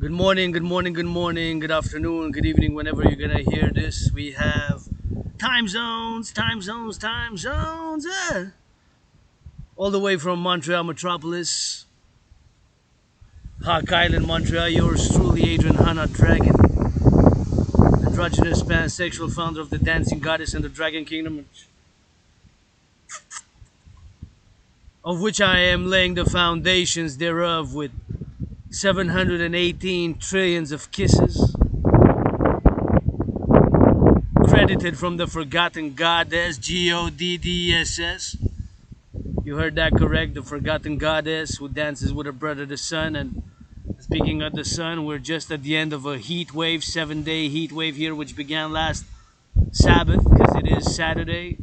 Good morning, good morning, good morning, good afternoon, good evening, whenever you're gonna hear this. We have time zones, time zones, time zones. All the way from Montreal Metropolis, Hawk Island, Montreal. Yours truly, Adrian Hanna Dragon, androgynous pansexual founder of the Dancing Goddess and the Dragon Kingdom, of which I am laying the foundations thereof with 718 trillions of kisses, credited from the forgotten goddess, Goddess. You heard that correct, the forgotten goddess who dances with her brother the sun. And speaking of the sun, we're just at the end of a heat wave, 7-day heat wave here, which began last Sabbath, because it is Saturday,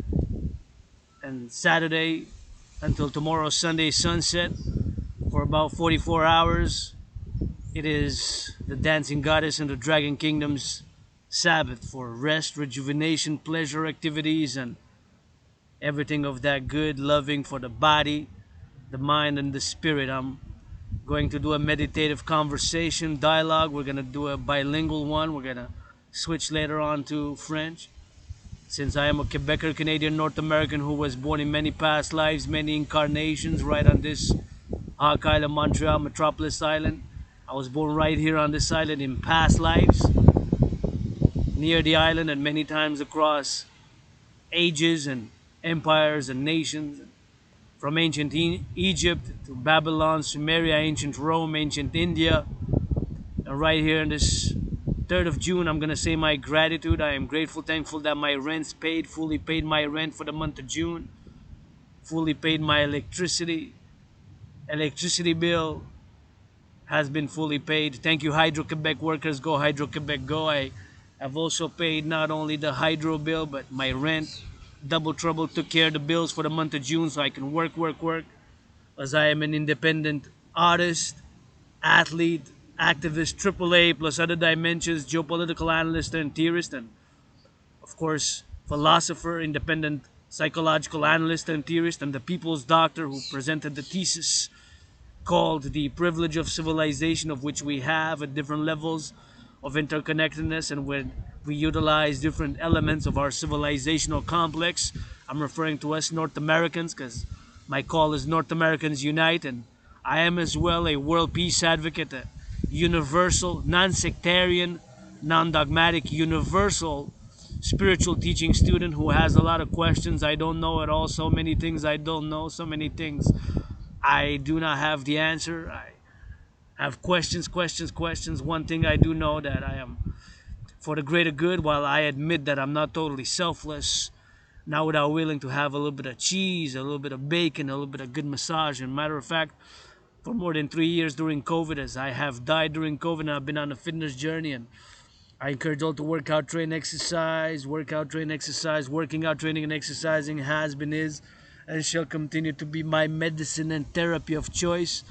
and Saturday until tomorrow Sunday sunset for about 44 hours. It is the dancing goddess and the dragon kingdom's Sabbath for rest, rejuvenation, pleasure activities, and everything of that good, loving for the body, the mind, and the spirit. I'm going to do a meditative conversation, dialogue. We're going to do a bilingual one. We're going to switch later on to French. Since I am a Quebecer, Canadian, North American who was born in many past lives, many incarnations, right on this Hawk Island, Montreal, Metropolis Island. I was born right here on this island in past lives, near the island, and many times across ages and empires and nations. From ancient Egypt to Babylon, Sumeria, ancient Rome, ancient India. And right here on this 3rd of June, I'm going to say my gratitude. I am grateful, thankful that my rent's paid, fully paid my rent for the month of June, fully paid my electricity bill has been fully paid. Thank you, Hydro-Quebec workers. Go Hydro-Quebec, go. I have also paid not only the hydro bill, but my rent. Double Trouble took care of the bills for the month of June so I can work, as I am an independent artist, athlete, activist, AAA, plus other dimensions, geopolitical analyst and theorist, and of course, philosopher, independent psychological analyst and theorist, and the people's doctor who presented the thesis called The Privilege of Civilization, of which we have at different levels of interconnectedness, and when we utilize different elements of our civilizational complex. I'm referring to us North Americans because my call is North Americans Unite, and I am as well a world peace advocate, a universal, non-sectarian, non-dogmatic, universal spiritual teaching student who has a lot of questions I don't know at all, so many things I don't know, so many things I do not have the answer. I have questions. One thing I do know, that I am for the greater good, while I admit that I'm not totally selfless, not without willing to have a little bit of cheese, a little bit of bacon, a little bit of good massage. And matter of fact, for more than 3 years during COVID, as I have died during COVID, and I've been on a fitness journey, and I encourage all to work out, train, exercise, work out, train, exercise. Working out, training, and exercising has been, is, and shall continue to be my medicine and therapy of choice.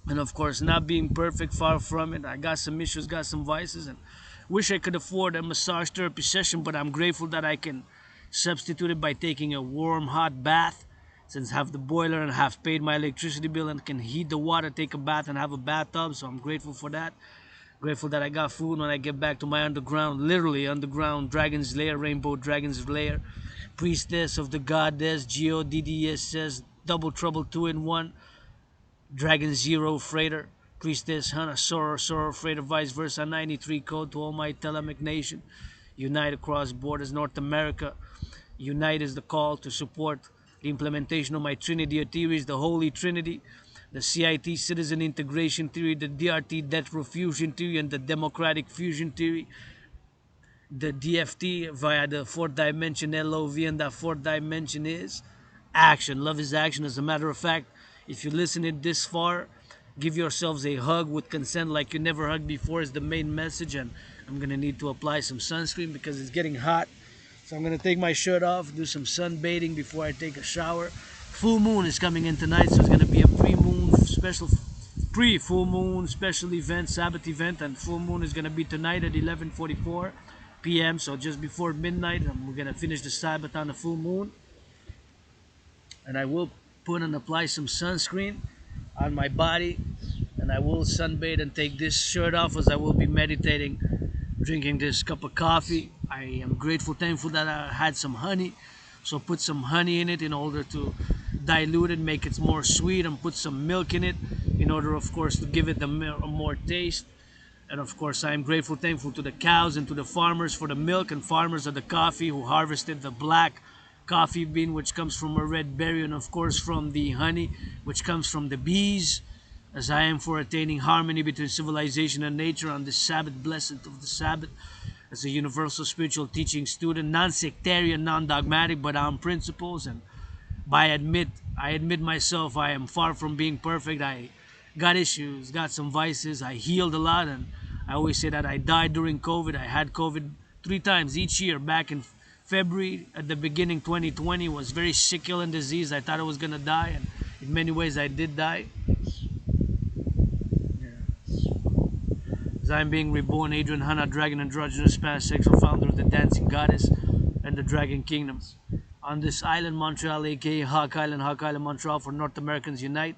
And of course, not being perfect, far from it. I got some issues, got some vices, and wish I could afford a massage therapy session, but I'm grateful that I can substitute it by taking a warm, hot bath. Since I have the boiler and have paid my electricity bill and can heat the water, take a bath, and have a bathtub, so I'm grateful for that. Grateful that I got food when I get back to my underground, literally underground dragon's lair, rainbow dragon's lair. Priestess of the goddess, Goddess, double trouble 2-in-1. Dragon Zero Freighter, Priestess Hannah Sorrow Freighter, vice versa, 93 code to all my Telemic Nation. Unite across borders, North America. Unite is the call to support the implementation of my Trinity of theories, the Holy Trinity, the CIT Citizen Integration Theory, the DRT Death Row Fusion Theory, and the Democratic Fusion Theory, the DFT via the fourth dimension, LOV, and that fourth dimension is action. Love is action. As a matter of fact, if you listen it this far, give yourselves a hug with consent like you never hugged before is the main message. And I'm going to need to apply some sunscreen because it's getting hot. So I'm going to take my shirt off, do some sunbathing before I take a shower. Full moon is coming in tonight, so it's going to be a pre-full moon special event, Sabbath event, and full moon is going to be tonight at 11:44 p.m. So just before midnight, and we're going to finish the Sabbath on the full moon. And I will put and apply some sunscreen on my body and I will sunbathe and take this shirt off as I will be meditating, drinking this cup of coffee. I am grateful, thankful that I had some honey. So put some honey in it in order to dilute it, make it more sweet, and put some milk in it in order, of course, to give it more taste. And of course, I am grateful, thankful to the cows and to the farmers for the milk, and farmers of the coffee who harvested the black coffee bean, which comes from a red berry, and of course from the honey, which comes from the bees. As I am for attaining harmony between civilization and nature on this Sabbath, blessed of the Sabbath, as a universal spiritual teaching student, non-sectarian, non-dogmatic, but on principles. And I admit myself, I am far from being perfect. I got issues, got some vices. I healed a lot, and I always say that I died during COVID. I had COVID 3 times each year. Back in February, at the beginning, 2020, was very sickle and disease. I thought I was gonna die, and in many ways, I did die. As I am being reborn, Adrian Hanna, dragon androgynous pansexual, founder of the dancing goddess and the dragon kingdoms. On this island, Montreal, aka Hawk Island, Montreal, for North Americans Unite.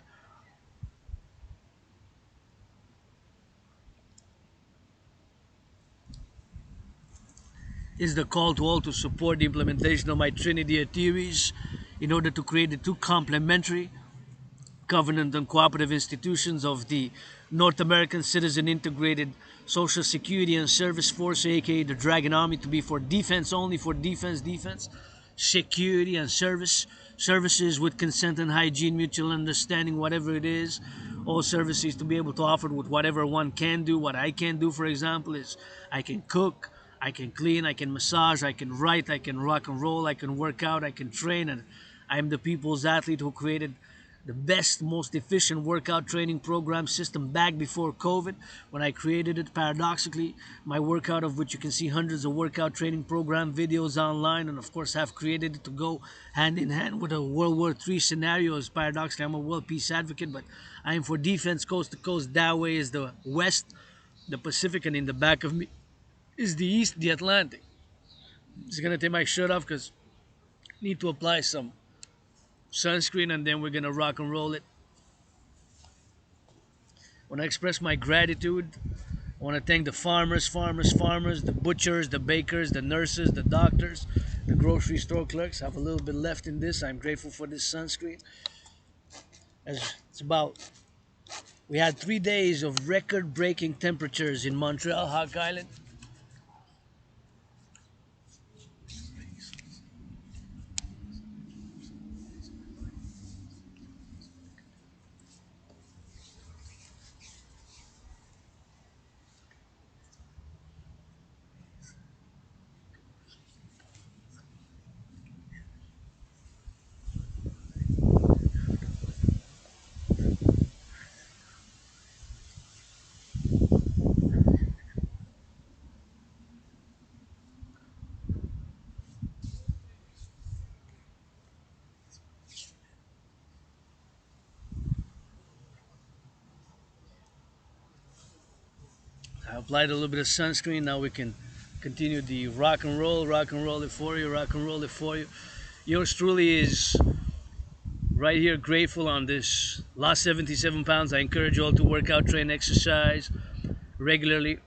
Is the call to all to support the implementation of my Trinity theories in order to create the two complementary covenant and cooperative institutions of the North American Citizen Integrated Social Security and Service Force, aka the Dragon Army, to be for defense only, for defense, security and services with consent and hygiene, mutual understanding, whatever it is. All services to be able to offer with whatever one can do. What I can do, for example, is I can cook, I can clean, I can massage, I can write, I can rock and roll, I can work out, I can train, and I am the people's athlete who created the best, most efficient workout training program system back before COVID. When I created it, paradoxically, my workout, of which you can see hundreds of workout training program videos online, and of course have created it to go hand in hand with a World War III scenario. As paradoxically, I'm a world peace advocate, but I am for defense coast to coast. That way is the West, the Pacific, and in the back of me is the East, the Atlantic. I'm just gonna take my shirt off because I need to apply some sunscreen, and then we're gonna rock and roll it. When I express my gratitude, I want to thank the farmers, the butchers, the bakers, the nurses, the doctors, the grocery store clerks. I have a little bit left in this. I'm grateful for this sunscreen. As it's about, we had 3 days of record-breaking temperatures in Montreal, Hawk Island. I applied a little bit of sunscreen. Now we can continue the rock and roll it for you, rock and roll it for you. Yours truly is right here grateful on this. Lost 77 pounds. I encourage you all to work out, train, exercise regularly.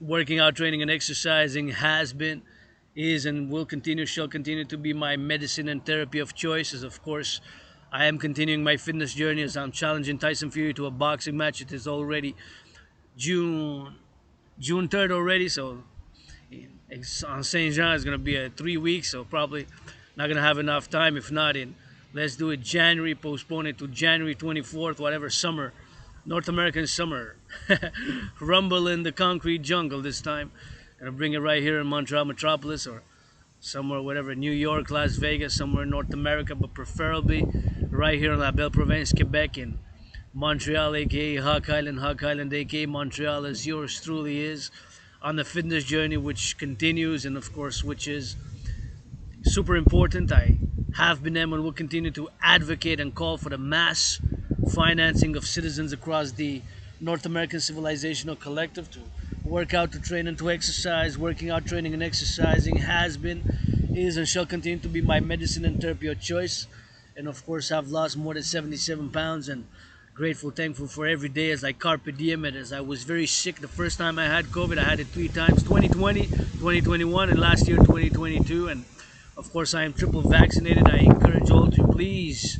Working out, training, and exercising has been, is, and will continue, shall continue to be my medicine and therapy of choice. As of course, I am continuing my fitness journey as I'm challenging Tyson Fury to a boxing match. It is already June June 3rd already, so on Saint Jean is gonna be 3 weeks, so probably not gonna have enough time. If not, in let's do it January, postpone it to January 24th, whatever summer, North American summer. Rumble in the concrete jungle this time. Gonna bring it right here in Montreal metropolis, or somewhere, whatever, New York, Las Vegas, somewhere in North America, but preferably right here in La Belle Province, Quebec, in Montreal, aka Hawk Island, aka Montreal, as yours truly is, on the fitness journey, which continues, and of course, which is super important. I have been and will continue to advocate and call for the mass financing of citizens across the North American civilizational collective to work out, to train, and to exercise. Working out, training, and exercising has been, is, and shall continue to be my medicine and therapy of choice. And of course, I've lost more than 77 pounds, and Grateful, thankful for every day as I carpe diem it. As I was very sick the first time I had COVID, I had it three times: 2020, 2021, and last year 2022. And of course, I am triple vaccinated. I encourage all to please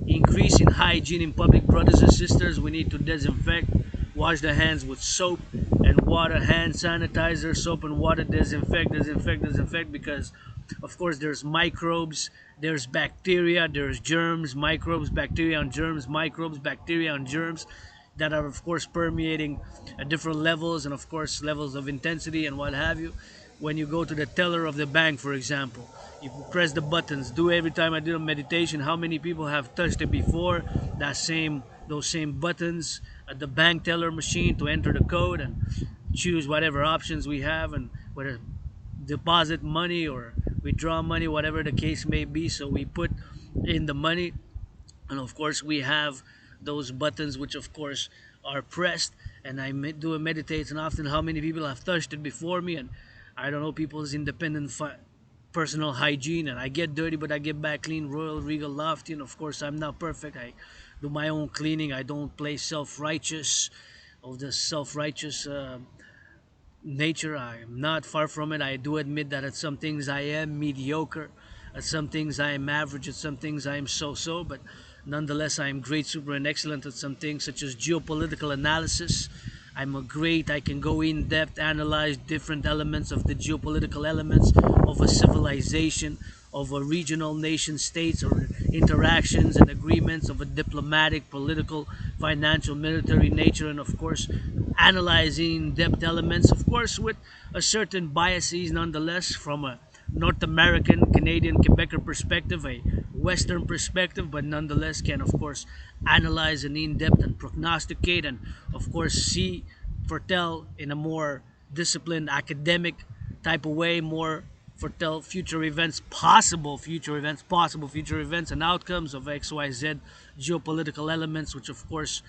increase in hygiene in public, brothers and sisters. We need to disinfect, wash the hands with soap and water, hand sanitizer, soap and water, disinfect, disinfect, disinfect, because of course there's microbes, there's bacteria, there's germs, microbes, bacteria and germs, microbes, bacteria and germs that are of course permeating at different levels, and of course levels of intensity and what have you. When you go to the teller of the bank, for example, you press the buttons. Do every time I do a meditation, how many people have touched it before? Those same buttons at the bank teller machine to enter the code and choose whatever options we have, and whether deposit money or withdraw money, whatever the case may be. So we put in the money, and of course we have those buttons which of course are pressed, and I do a meditation often. How many people have touched it before me? And I don't know people's independent personal hygiene, and I get dirty but I get back clean, royal, regal, lofty. And of course I'm not perfect. I do my own cleaning. I don't play self-righteous, of the self-righteous nature. I am not far from it. I do admit that at some things I am mediocre, at some things I am average, at some things I am so-so, but nonetheless I am great, super, and excellent at some things such as geopolitical analysis. I can go in depth, analyze different elements of the geopolitical elements of a civilization, of a regional nation states, or interactions and agreements of a diplomatic, political, financial, military nature, and of course analyzing depth elements, of course with a certain biases nonetheless, from a North American, Canadian, Quebecer perspective, a Western perspective, but nonetheless can of course analyze and in depth and prognosticate, and of course see, foretell in a more disciplined academic type of way, more foretell future events, possible future events and outcomes of XYZ geopolitical elements, which of course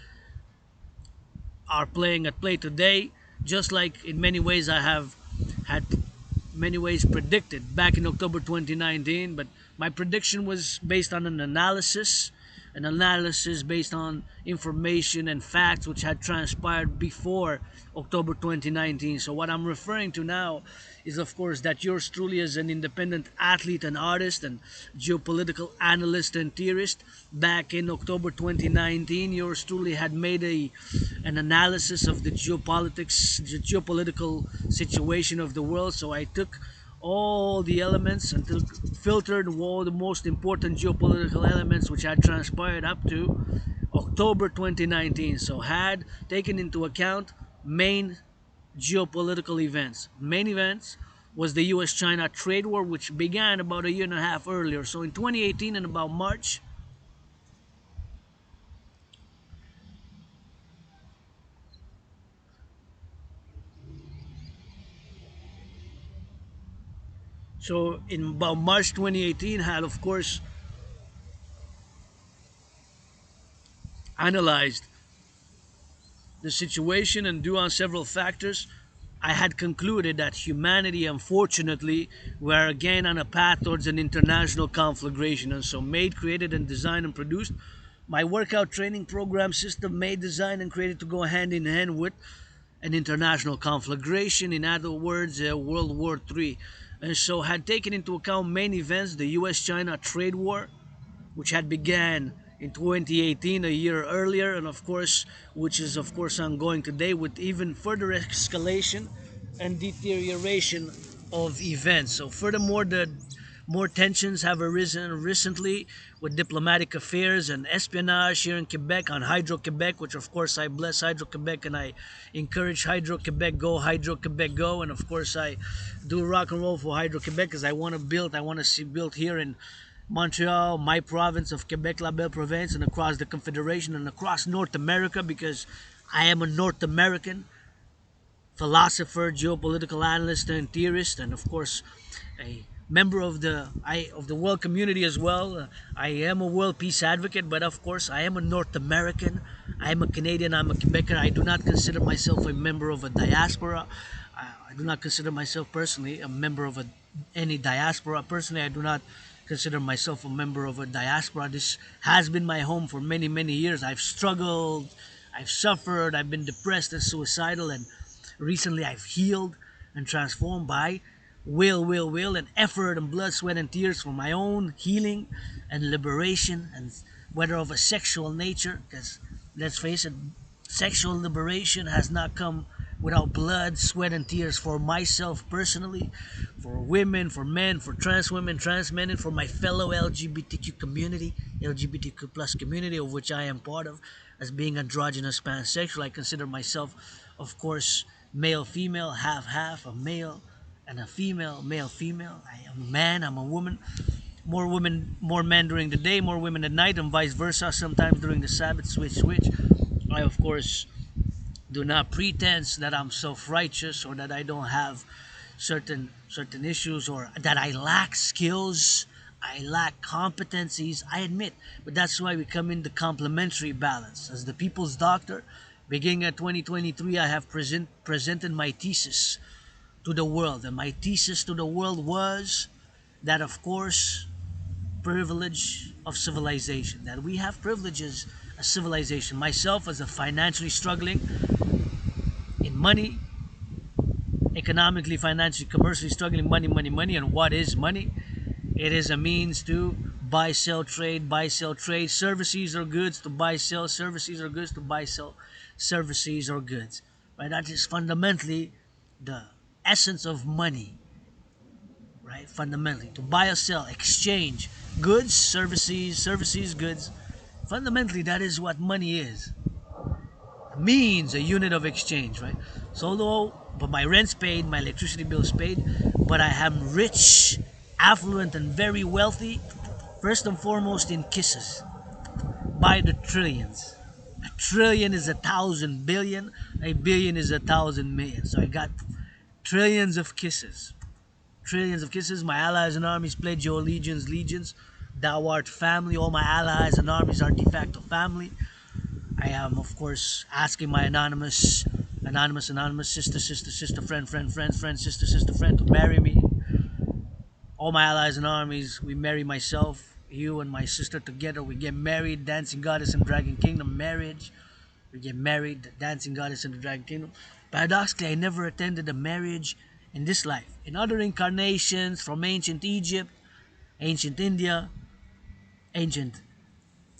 are playing at play today, just like in many ways I have had many ways predicted back in October 2019. But my prediction was based on an analysis based on information and facts which had transpired before October 2019. So what I'm referring to now is of course that yours truly is an independent athlete and artist and geopolitical analyst and theorist. Back in October 2019, yours truly had made an analysis of the geopolitical situation of the world. So I took all the elements and filtered all the most important geopolitical elements which had transpired up to October 2019. So had taken into account main geopolitical events. Main events was the US-China trade war, which began about a year and a half earlier. So in 2018, in about March, so in about March 2018, had of course analyzed the situation, and due on several factors, I had concluded that humanity, unfortunately, were again on a path towards an international conflagration. And so made, created, and designed and produced my workout training program system, made, designed, and created to go hand in hand with an international conflagration. In other words, World War III. And so had taken into account main events, the US-China trade war, which had began in 2018, a year earlier, and of course, which is of course ongoing today, with even further escalation and deterioration of events. So furthermore, the more tensions have arisen recently with diplomatic affairs and espionage here in Quebec on Hydro-Quebec, which of course I bless Hydro-Quebec and I encourage Hydro-Quebec go, Hydro-Quebec go, and of course I do rock and roll for Hydro-Quebec because I want to see built here in Montreal, my province of Quebec, La Belle Province, and across the Confederation and across North America, because I am a North American philosopher, geopolitical analyst, and theorist, and of course a member of the world community as well. I am a world peace advocate, but of course I am a North American. I am a Canadian. I'm a Quebecer. I do not consider myself a member of a diaspora. I do not consider myself personally a member of any diaspora. Personally, I do not consider myself a member of a diaspora. This has been my home for many, many years. I've struggled, I've suffered, I've been depressed and suicidal, and recently I've healed and transformed by will, and effort and blood, sweat, and tears for my own healing and liberation, and whether of a sexual nature, because let's face it, sexual liberation has not come without blood, sweat, and tears for myself personally, for women, for men, for trans women, trans men, and for my fellow LGBTQ community, LGBTQ plus community, of which I am part of, as being androgynous pansexual. I consider myself, of course, male, female, half, half, a male and a female, male, female. I am a man, I'm a woman. More women, more men during the day, more women at night, and vice versa. Sometimes during the Sabbath, switch. I, of course, do not pretense that I'm self-righteous or that I don't have certain issues or that I lack skills, I lack competencies. I admit, but that's why we come in the complementary balance. As the people's doctor, beginning at 2023, I have presented my thesis to the world, and my thesis to the world was that, of course, privilege of civilization, that we have privileges as civilization. Myself, as a financially struggling in money, economically, financially, commercially struggling, money. And what is money? It is a means to buy, sell, trade, services or goods, to buy, sell, services or goods, to buy, sell, services or goods. Right? That is fundamentally the essence of money. Right? Fundamentally, to buy or sell, exchange goods, services, goods. Fundamentally, that is what money is. Means a unit of exchange, right? So although, but my rent's paid, my electricity bill's paid, but I am rich, affluent, and very wealthy, first and foremost in kisses, by the trillions. A trillion is 1,000 billion, a billion is 1,000 million. So I got trillions of kisses. Trillions of kisses. My allies and armies pledge your legions. Thou art family. All my allies and armies are de facto family. I am, of course, asking my anonymous, sister, friend, sister, friend to marry me. All my allies and armies, we marry myself, you and my sister together. We get married, dancing goddess and dragon kingdom marriage. We get married, the dancing goddess and the dragon kingdom. Paradoxically, I never attended a marriage in this life. In other incarnations from ancient Egypt, ancient India, ancient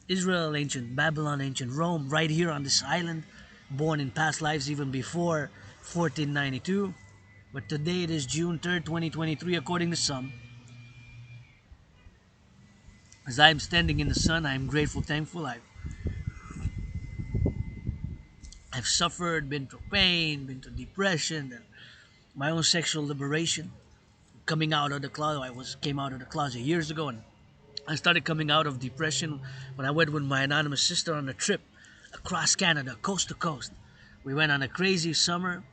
Israel, ancient Babylon, ancient Rome, right here on this island, born in past lives even before 1492. But today it is June 3rd, 2023, according to some. As I am standing in the sun, I am grateful, thankful. I've suffered, been through pain, been through depression, and my own sexual liberation. Coming out of the closet, came out of the closet years ago, and I started coming out of depression when I went with my anonymous sister on a trip across Canada, coast to coast. We went on a crazy summer.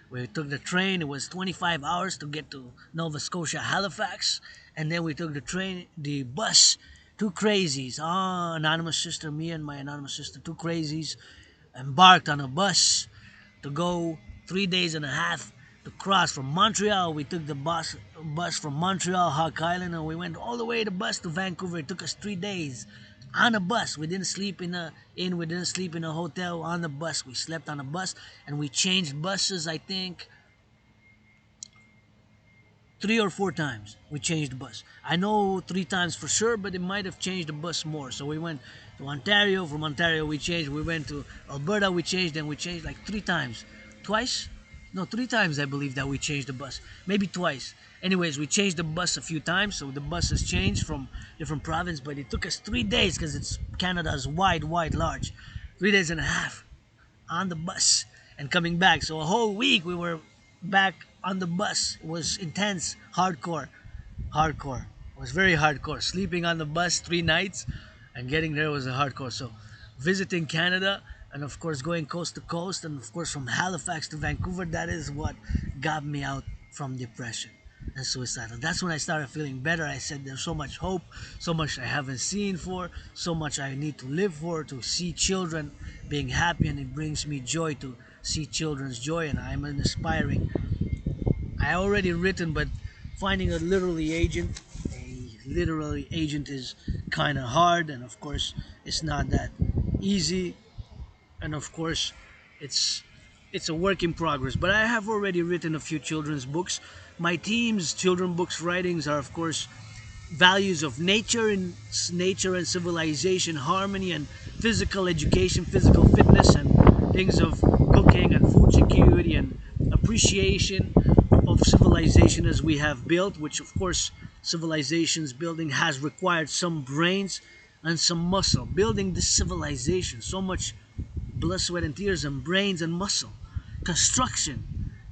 We took the train. It was 25 hours to get to Nova Scotia, Halifax. And then we took the bus, two crazies. Anonymous sister, me and my anonymous sister, two crazies, embarked on a bus to go 3 days and a half to cross from Montreal. We took the bus from Montreal, Hawk Island, and we went all the way the bus to Vancouver. It took us 3 days on a bus. We didn't sleep in a inn. We didn't sleep in a hotel. On the bus, we slept on a bus, and we changed buses. I think 3 or 4 times we changed the bus. I know 3 times for sure, but it might have changed the bus more. So we went to Ontario. From Ontario we changed. We went to Alberta. We changed. And we changed like 3 times. Twice? No, 3 times I believe that we changed the bus. Maybe twice. Anyways, we changed the bus a few times. So the bus has changed from different province. But it took us 3 days because it's Canada's wide, large. 3 days and a half on the bus and coming back. So a whole week we were back on the bus. It was intense, hardcore. It was very hardcore. Sleeping on the bus 3 nights and getting there was a hardcore. So visiting Canada and of course going coast to coast and of course from Halifax to Vancouver, that is what got me out from depression and suicidal. That's when I started feeling better. I said there's so much hope, so much I haven't seen for, so much I need to live for, to see children being happy, and it brings me joy to see children's joy, and I'm an aspiring. I already written, but finding a literary agent, a literally agent is kind of hard, and of course it's not that easy, and of course it's it's a work in progress. But I have already written a few children's books. My team's children books writings are of course values of nature and civilization, harmony and physical education, physical fitness, and things of cooking and food security and appreciation of civilization as we have built, which of course civilization's building has required some brains and some muscle. Building this civilization, so much blood, sweat, and tears, and brains and muscle. Construction.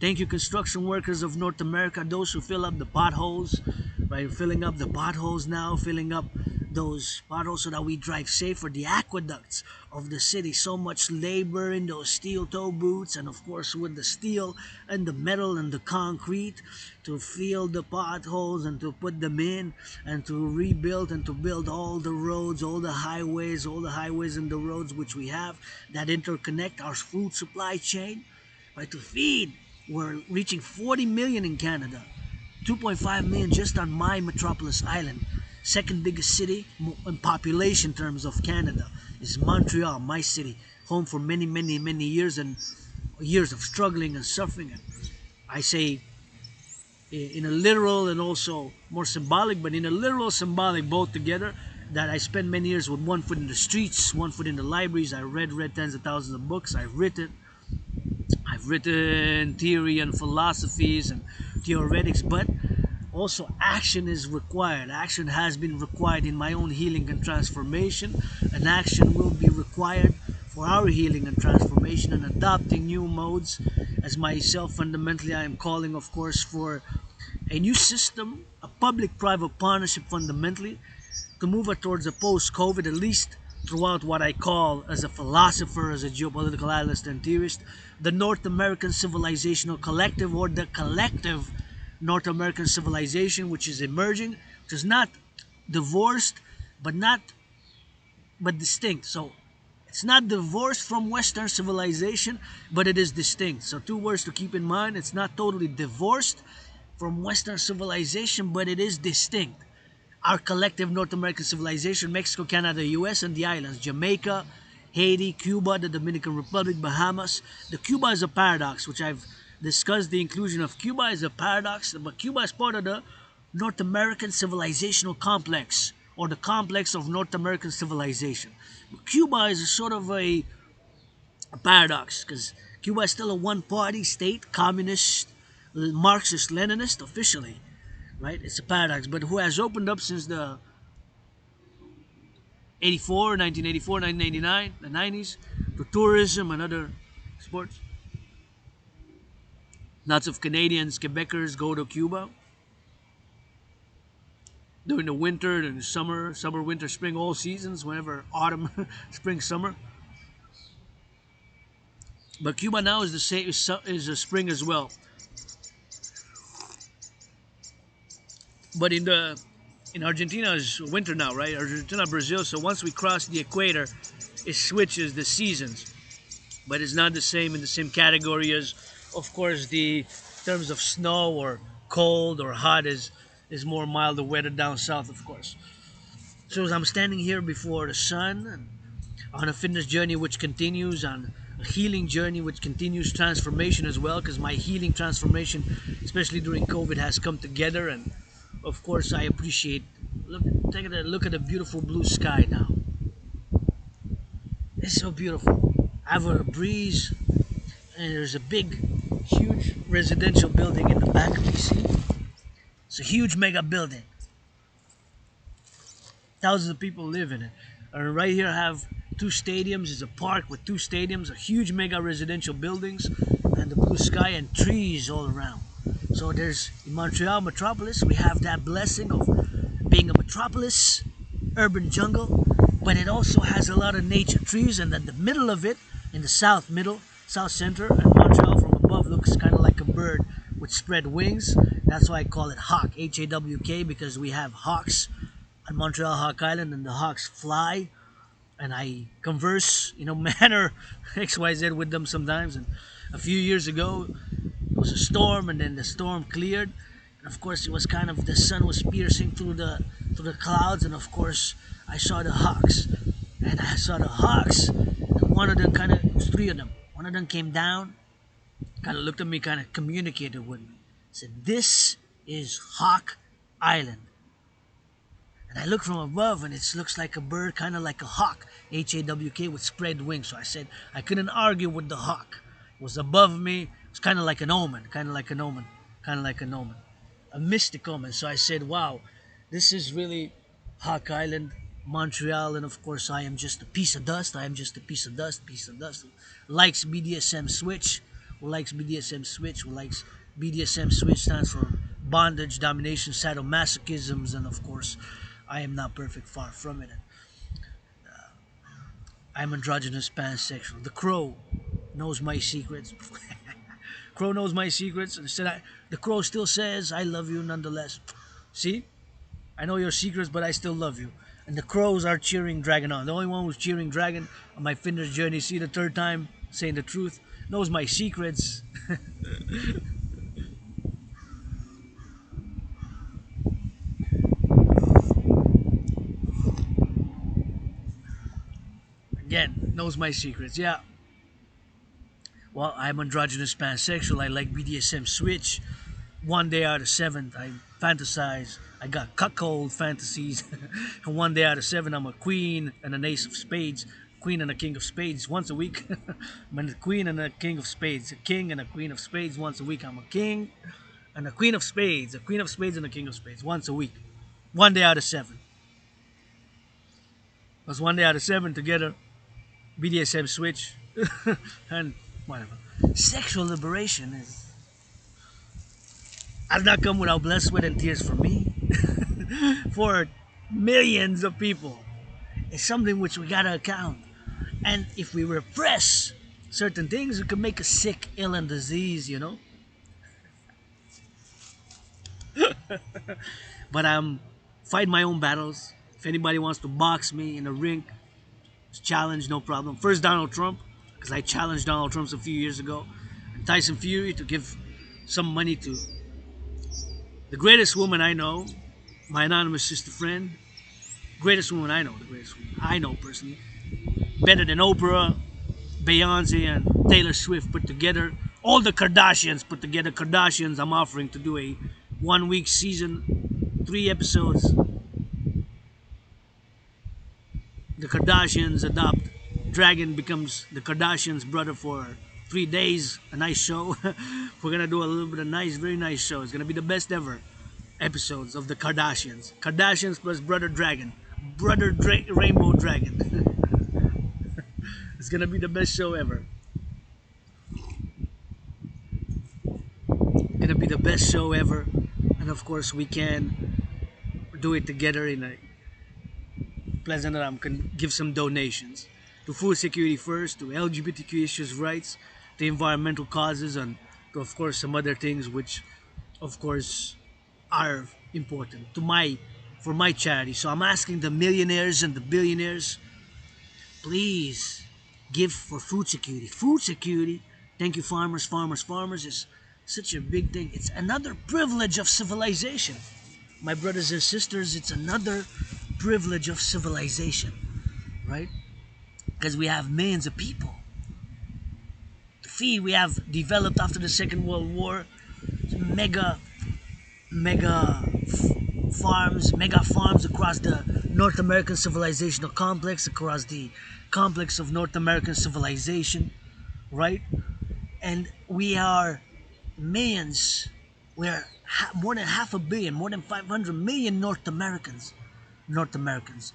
Thank you, construction workers of North America, those who fill up the potholes, right? Filling up the potholes now, filling up those potholes so that we drive safer. The aqueducts of the city, so much labor in those steel toe boots, and of course with the steel and the metal and the concrete to fill the potholes and to put them in and to rebuild and to build all the roads, all the highways and the roads which we have that interconnect our food supply chain, right? To feed, we're reaching 40 million in Canada, 2.5 million just on my metropolis island. Second biggest city in population terms of Canada is Montreal, my city, home for many, many, many years and years of struggling and suffering. And I say in a literal and also more symbolic, but in a literal, symbolic, both together, that I spent many years with one foot in the streets, one foot in the libraries. I read tens of thousands of books. I've written theory and philosophies and theoretics, but also action is required. Action has been required in my own healing and transformation, and action will be required for our healing and transformation and adopting new modes. As myself, fundamentally, I am calling, of course, for a new system, a public-private partnership, fundamentally, to move it towards a post-COVID, at least throughout what I call, as a philosopher, as a geopolitical analyst and theorist, the North American civilizational collective, or the collective North American civilization, which is emerging, which is not divorced, but distinct. So it's not divorced from Western civilization, but it is distinct. So two words to keep in mind: it's not totally divorced from Western civilization, but it is distinct. Our collective North American civilization, Mexico, Canada, US, and the islands, Jamaica, Haiti, Cuba, the Dominican Republic, Bahamas. The Cuba is a paradox, which I've discussed. The inclusion of Cuba is a paradox, but Cuba is part of the North American civilizational complex, or the complex of North American civilization. But Cuba is a sort of a paradox, because Cuba is still a one-party state, communist, Marxist, Leninist, officially, right? It's a paradox, but who has opened up since the 1984, 1989, the 90s, to tourism and other sports. Lots of Canadians, Quebecers go to Cuba during the winter and summer, winter, spring, all seasons, whenever autumn, spring, summer. But Cuba now is the same, is a spring as well. But in Argentina is winter now, right? Argentina, Brazil. So once we cross the equator, it switches the seasons, but it's not the same in the same category as, of course, the terms of snow or cold or hot is more milder weather down south, of course. So as I'm standing here before the sun, and on a fitness journey which continues, on a healing journey which continues, transformation as well, because my healing transformation, especially during COVID, has come together, and of course I appreciate. Look at the beautiful blue sky now. It's so beautiful. I have a breeze, and there's a big, huge residential building in the back of me. See, it's a huge mega building. Thousands of people live in it. And right here I have two stadiums. It's a park with two stadiums, a huge mega residential buildings, and the blue sky and trees all around. So there's, in Montreal metropolis, we have that blessing of being a metropolis, urban jungle, but it also has a lot of nature trees, and then the middle of it, in the south center, and Montreal from above looks kind of like a bird with spread wings. That's why I call it hawk, Hawk, because we have hawks on Montreal Hawk Island, and the hawks fly, and I converse, manner XYZ with them sometimes. And a few years ago, it was a storm, and then the storm cleared, Of course, it was kind of the sun was piercing through the clouds, and of course, I saw the hawks, and I saw the hawks, and one of them kind of, it was three of them. One of them came down, kind of looked at me, kind of communicated with me, said, "This is Hawk Island." And I looked from above, and it looks like a bird, kind of like a hawk, Hawk, with spread wings. So I said I couldn't argue with the hawk. It was above me. It was kind of like an omen, kind of like an omen, kind of like an omen, a mystic omen. So I said, "Wow, this is really Hawk Island, Montreal, and of course I am just a piece of dust. I am just a piece of dust. Who likes BDSM switch? Who likes BDSM switch? Who likes BDSM switch stands for bondage, domination, sadomasochisms, and of course, I am not perfect, far from it. I'm androgynous, pansexual. The crow knows my secrets. Crow knows my secrets. Instead, the crow still says, "I love you nonetheless." See, I know your secrets, but I still love you. And the crows are cheering Dragon on. The only one who's cheering Dragon on my fitness journey, see the third time saying the truth, knows my secrets. Again, knows my secrets. Yeah. Well, I'm androgynous pansexual. I like BDSM switch. One day out of seven, I fantasize. I got cuckold fantasies. And one day out of seven, I'm a queen and an ace of spades. Queen and a king of spades once a week. I'm a queen and a king of spades. A king and a queen of spades once a week. I'm a king and a queen of spades. A queen of spades and a king of spades once a week. One day out of seven. That's one day out of seven together. BDSM switch. And whatever. Sexual liberation has not come without blood, sweat, and tears for me. For millions of people. It's something which we gotta account. And if we repress certain things, it could make us sick, ill, and disease, you know? But I'm fight my own battles. If anybody wants to box me in a rink, challenge, no problem. First, Donald Trump, because I challenged Donald Trump a few years ago. And Tyson Fury to give some money to the greatest woman I know, my anonymous sister friend. Greatest woman I know, the greatest woman I know personally. Better than Oprah, Beyonce, and Taylor Swift put together. All the Kardashians put together. Kardashians, I'm offering to do a 1 week season, 3 episodes. The Kardashians adopt. Dragon becomes the Kardashians' brother for 3 days. A nice show. We're gonna do a little bit of nice, very nice show. It's gonna be the best ever episodes of the Kardashians. Kardashians plus Brother Dragon. Rainbow Dragon. It's gonna be the best show ever. Gonna be the best show ever. And of course, we can do it together in a pleasant that I can give some donations to food security first, to LGBTQ issues rights, to environmental causes, and to of course some other things which of course are important to my for my charity. So I'm asking the millionaires and the billionaires, please give for food security. Food security. Thank you, farmers, farmers, farmers is such a big thing. It's another privilege of civilization. My brothers and sisters, it's another privilege of civilization, right? Because we have millions of people to feed. We have developed after the Second World War mega, mega farms across the North American civilizational complex, across the complex of North American civilization, right? And we are millions. We're more than half a billion, more than 500 million North Americans. North Americans.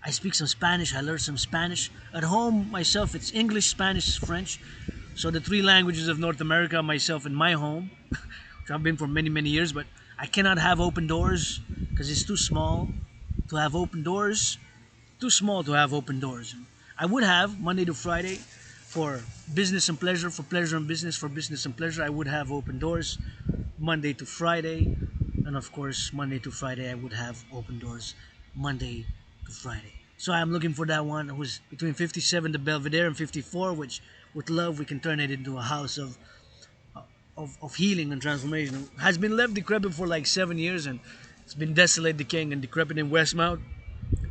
I speak some Spanish. I learned some Spanish. At home, myself, it's English, Spanish, French. So the three languages of North America, myself in my home, which I've been for many, many years, but I cannot have open doors because it's too small to have open doors. Too small to have open doors. I would have Monday to Friday for business and pleasure, for pleasure and business, for business and pleasure. I would have open doors Monday to Friday. And of course, Monday to Friday, I would have open doors Monday to Friday. So I'm looking for that one who's between 57 the Belvedere and 54, which with love we can turn it into a house of healing and transformation. Has been left decrepit for like 7 years, and it's been desolate, decaying, and decrepit in Westmount,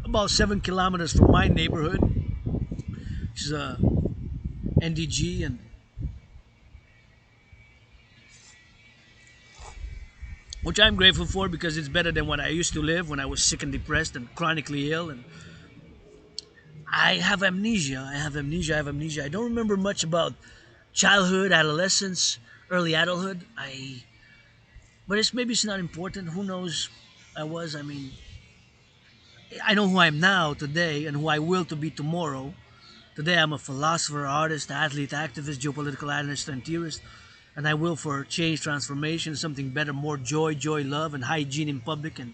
about 7 kilometers from my neighborhood, which is NDG, and which I'm grateful for because it's better than what I used to live when I was sick and depressed and chronically ill. And I have amnesia. I have amnesia. I have amnesia. I don't remember much about childhood, adolescence, early adulthood. But it's not important. Who knows? I mean, I know who I am now today and who I will to be tomorrow. Today I'm a philosopher, artist, athlete, activist, geopolitical analyst, and theorist, and I will for change, transformation, something better, more joy, love, and hygiene in public, and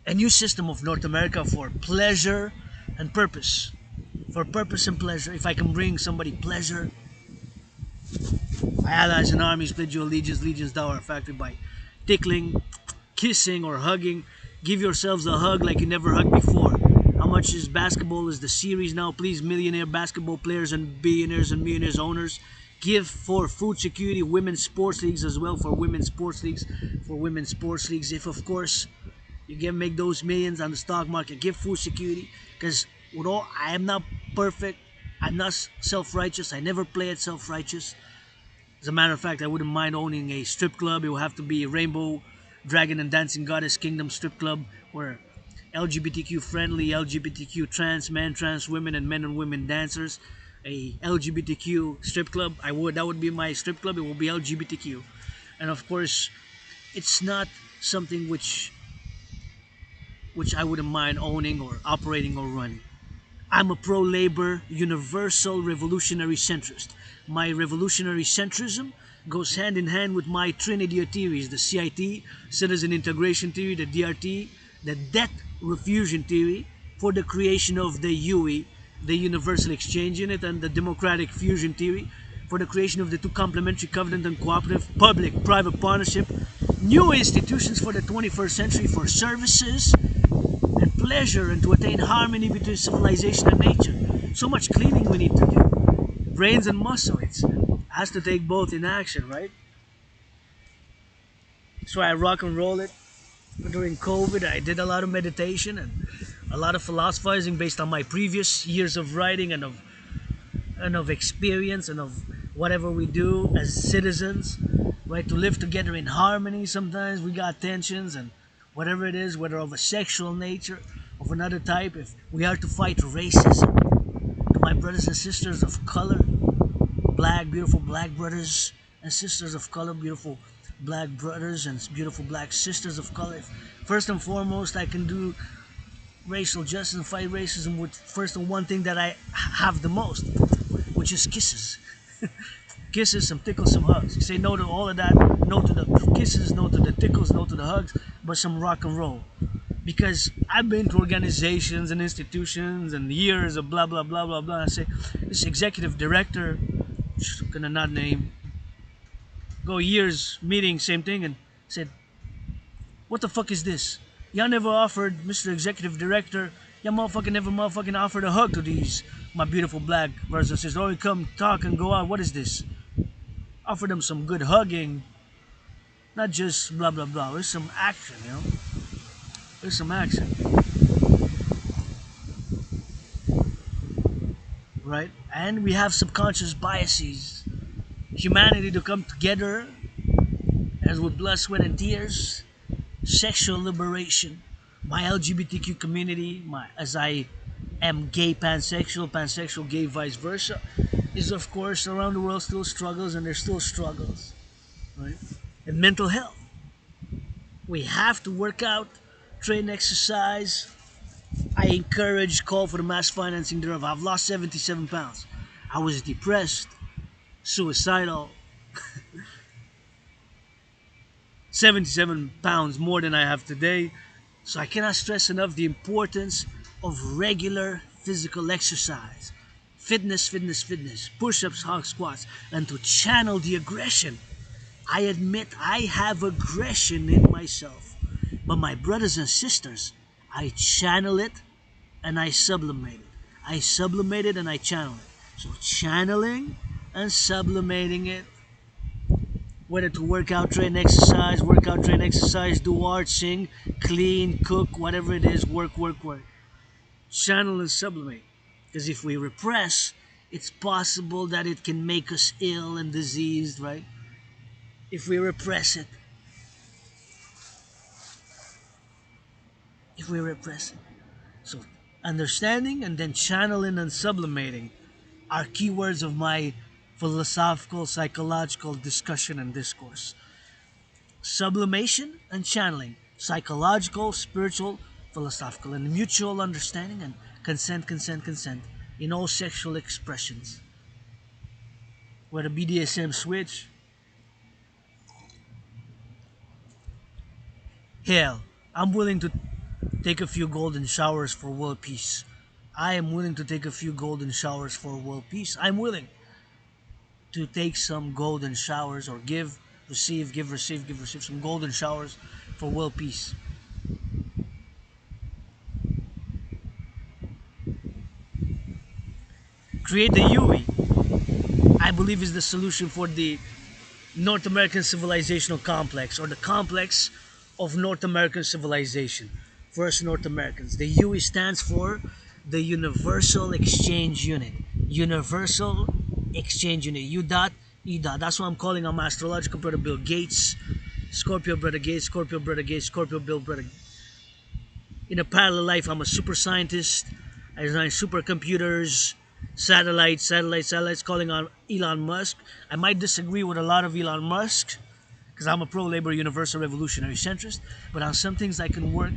a new system of North America for pleasure and purpose. For purpose and pleasure. If I can bring somebody pleasure, my allies and armies pledge you allegiance, legions thou art factory by tickling, kissing, or hugging. Give yourselves a hug like you never hugged before. How much is basketball is the series now? Please, millionaire basketball players and billionaires and millionaires owners, give for food security, women's sports leagues as well, for women's sports leagues, if of course you can make those millions on the stock market, give food security, because with all, I am not perfect, I'm not self-righteous, I never play at self-righteous. As a matter of fact, I wouldn't mind owning a strip club. It will have to be a Rainbow Dragon and Dancing Goddess Kingdom strip club where LGBTQ friendly, LGBTQ trans men, trans women, and men and women dancers. A LGBTQ strip club. That would be my strip club. It will be LGBTQ, and of course, it's not something which I wouldn't mind owning or operating or running. I'm a pro-labor, universal revolutionary centrist. My revolutionary centrism goes hand in hand with my trinity of theories, the CIT, citizen integration theory, the DRT, the debt refusion theory, for the creation of the UE, the universal exchange unit, and the democratic fusion theory, for the creation of the two complementary covenant and cooperative public-private partnership, new institutions for the 21st century for services and pleasure, and to attain harmony between civilization and nature. So much cleaning we need to do. Brains and muscle, it has to take both in action, right? So I rock and roll it. During COVID, I did a lot of meditation and a lot of philosophizing based on my previous years of writing and of experience and of whatever we do as citizens, right? To live together in harmony. Sometimes we got tensions and whatever it is, whether of a sexual nature, of another type, if we are to fight racism, to my brothers and sisters of color, beautiful black brothers and sisters of color, beautiful black brothers and beautiful black sisters of color. First and foremost, I can do racial justice and fight racism with first and one thing that I have the most, which is kisses. Kisses, some tickles, some hugs. You say no to all of that, no to the kisses, no to the tickles, no to the hugs, but some rock and roll. Because I've been to organizations and institutions and years of blah blah blah blah blah. I say this executive director, gonna not name, go years meeting, same thing, and said, "What the fuck is this? Y'all never offered, Mr. Executive Director, y'all motherfucking never motherfucking offered a hug to these my beautiful black brothers and sisters. Only come talk and go out. What is this? Offer them some good hugging, not just blah blah blah. There's some action, you know. There's some action, right? And we have subconscious biases. Humanity to come together as with blood, sweat, and tears. Sexual liberation. My LGBTQ community, as I am gay, pansexual, gay, vice versa, is of course around the world still struggles, and there's still struggles, right? And mental health. We have to work out, train, exercise. I encourage, call for the mass financing thereof. I've lost 77 pounds. I was depressed, suicidal. 77 pounds more than I have today. So I cannot stress enough the importance of regular physical exercise. Fitness, push-ups, hog squats, and to channel the aggression. I admit I have aggression in myself. But my brothers and sisters, I channel it and I sublimate it. I sublimate it and I channel it. So channeling and sublimating it whether to work out, train, exercise, work out, train, exercise, do art, sing, clean, cook, whatever it is, work, work, work. Channel and sublimate. Because if we repress, it's possible that it can make us ill and diseased, right? If we repress it. If we repress it. So, understanding and then channeling and sublimating are keywords of my philosophical, psychological discussion and discourse. Sublimation and channeling, psychological, spiritual, philosophical, and mutual understanding and consent, consent, consent in all sexual expressions. Where the BDSM switch, hell, I'm willing to take a few golden showers for world peace. I am willing to take a few golden showers for world peace. I'm willing to take some golden showers or give, receive, some golden showers for world peace. Create the Yui, I believe, is the solution for the North American civilizational complex, or the complex of North American civilization. First North Americans. The UE stands for the Universal Exchange Unit. Universal Exchange Unit. U dot E dot. That's what I'm calling on my astrological brother Bill Gates. Scorpio brother Gates, Scorpio brother Gates, Scorpio Bill brother. In a parallel life, I'm a super scientist. I design supercomputers, satellites, calling on Elon Musk. I might disagree with a lot of Elon Musk because I'm a pro-labor universal revolutionary centrist, but on some things I can work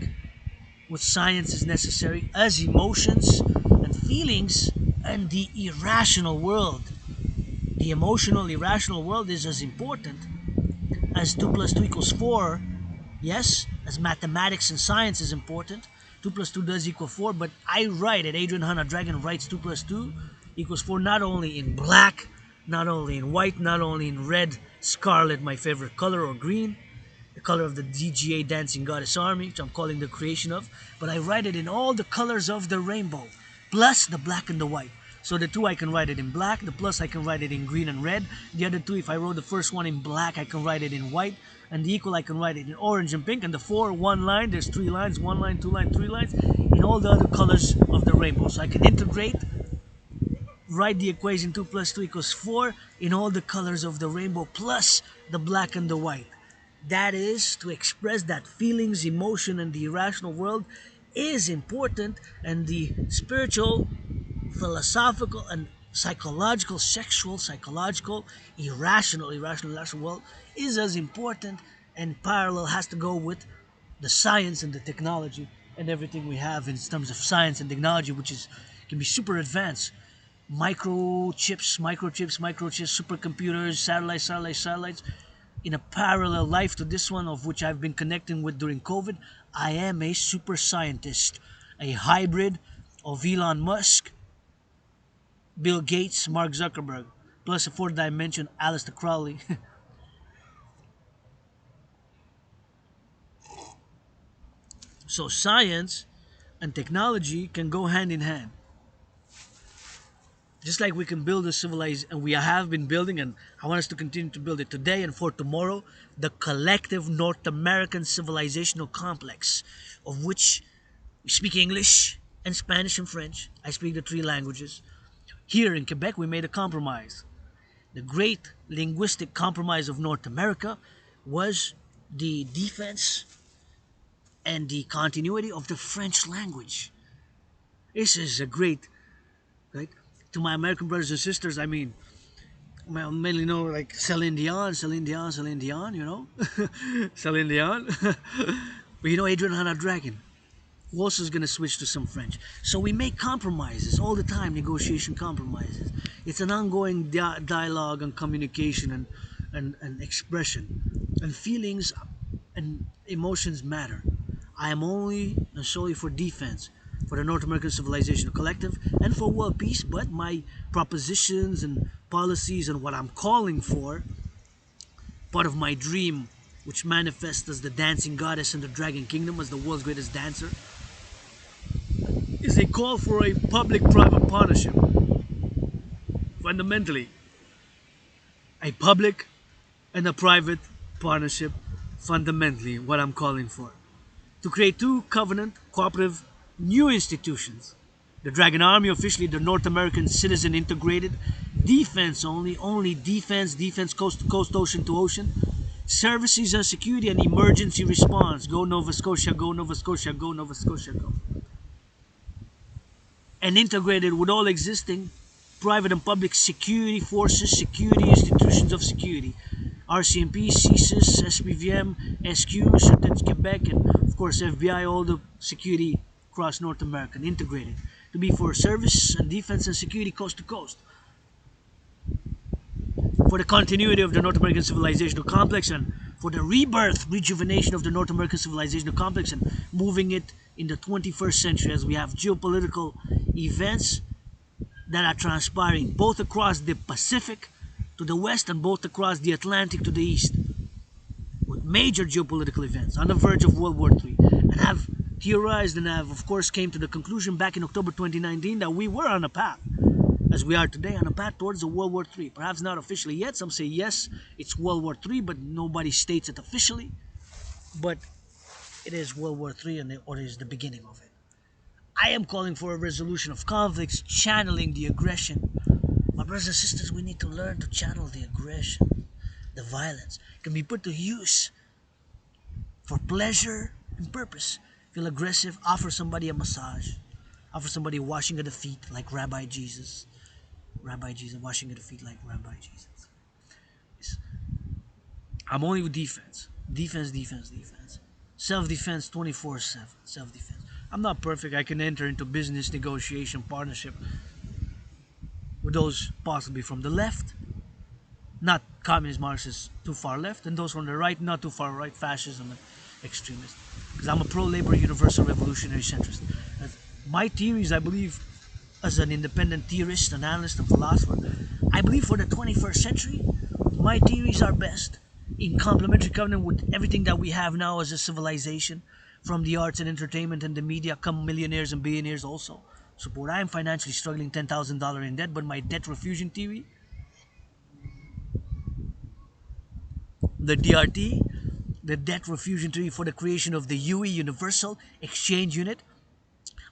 with science is necessary, as emotions and feelings and the irrational world. The emotional, irrational world is as important as 2 plus 2 equals 4. Yes, as mathematics and science is important. 2 plus 2 does equal 4, but I write it. Adrian Hanna Dragon writes 2 plus 2 equals 4 not only in black, not only in white, not only in red, scarlet, my favorite color, or green, the color of the DGA Dancing Goddess Army, which I'm calling the creation of, but I write it in all the colors of the rainbow, plus the black and the white. So the 2 I can write it in black, the plus I can write it in green and red, the other 2 if I wrote the first one in black I can write it in white, and the equal I can write it in orange and pink, and the 4 one line, there's 3 lines, 1 line, 2 lines, 3 lines, in all the other colors of the rainbow. So I can integrate, write the equation 2 plus 2 equals 4 in all the colors of the rainbow plus the black and the white. That is to express that feelings, emotion, and the irrational world is important, and the spiritual, philosophical, and psychological, sexual, psychological, irrational world is as important, and parallel has to go with the science and the technology and everything we have in terms of science and technology, which is can be super advanced. Microchips, supercomputers, satellites. In a parallel life to this one, of which I've been connecting with during COVID, I am a super scientist, a hybrid of Elon Musk, Bill Gates, Mark Zuckerberg, plus a 4th dimension, Aleister Crowley. So science and technology can go hand in hand. Just like we can build a civilization, and we have been building, and I want us to continue to build it today and for tomorrow, the collective North American civilizational complex, of which we speak English and Spanish and French. I speak the 3 languages. Here in Quebec, we made a compromise. The great linguistic compromise of North America was the defense and the continuity of the French language. This is a great, right? To my American brothers and sisters, I mean, I mainly know like Celine Dion, you know? Celine Dion. But you know Adrian Hanna Dragon, who also is going to switch to some French. So we make compromises all the time, negotiation compromises. It's an ongoing dialogue and communication and expression. And feelings and emotions matter. I am only and solely for defense, for the North American civilization collective, and for world peace, but my propositions and policies and what I'm calling for, part of my dream, which manifests as the dancing goddess in the dragon kingdom, as the world's greatest dancer, is a call for a public-private partnership. Fundamentally, a public and a private partnership, fundamentally what I'm calling for. To create two covenant, cooperative, new institutions. The Dragon Army, officially the North American Citizen Integrated, defense only defense coast to coast, ocean to ocean, services and security and emergency response. Go Nova Scotia, go Nova Scotia, go Nova Scotia, go. And integrated with all existing private and public security forces, security institutions of security. RCMP, CSIS, SPVM, SQ, Certain Quebec, and of course FBI, all the security across North America, integrated. To be for service and defense and security coast to coast. For the continuity of the North American civilizational complex and for the rebirth, rejuvenation of the North American civilizational complex and moving it in the 21st century as we have geopolitical events that are transpiring both across the Pacific to the west and both across the Atlantic to the east, with major geopolitical events on the verge of World War III, and have theorized and have of course came to the conclusion back in October 2019 that we were on a path, as we are today, on a path towards a World War III. Perhaps not officially yet. Some say yes, it's World War III, but nobody states it officially. But it is World War III, or it is the beginning of it. I am calling for a resolution of conflicts, channeling the aggression. My brothers and sisters, we need to learn to channel the aggression. The violence can be put to use for pleasure and purpose. Feel aggressive, offer somebody a massage. Offer somebody a washing of the feet like Rabbi Jesus. Rabbi Jesus, washing of the feet like Rabbi Jesus. I'm only with defense. Defense. Self-defense 24/7. Self-defense. I'm not perfect. I can enter into business, negotiation, partnership with those possibly from the left, not communist Marxists too far left, and those from the right, not too far right, fascism and extremist. Because I'm a pro-labor, universal revolutionary centrist. My theories, I believe, as an independent theorist, an analyst, and philosopher, I believe for the 21st century, my theories are best in complementary covenant with everything that we have now as a civilization, from the arts and entertainment and the media, come millionaires and billionaires also support. I am financially struggling, $10,000 in debt, but my debt refusion theory, the DRT, the debt refusion theory for the creation of the UE, Universal Exchange Unit,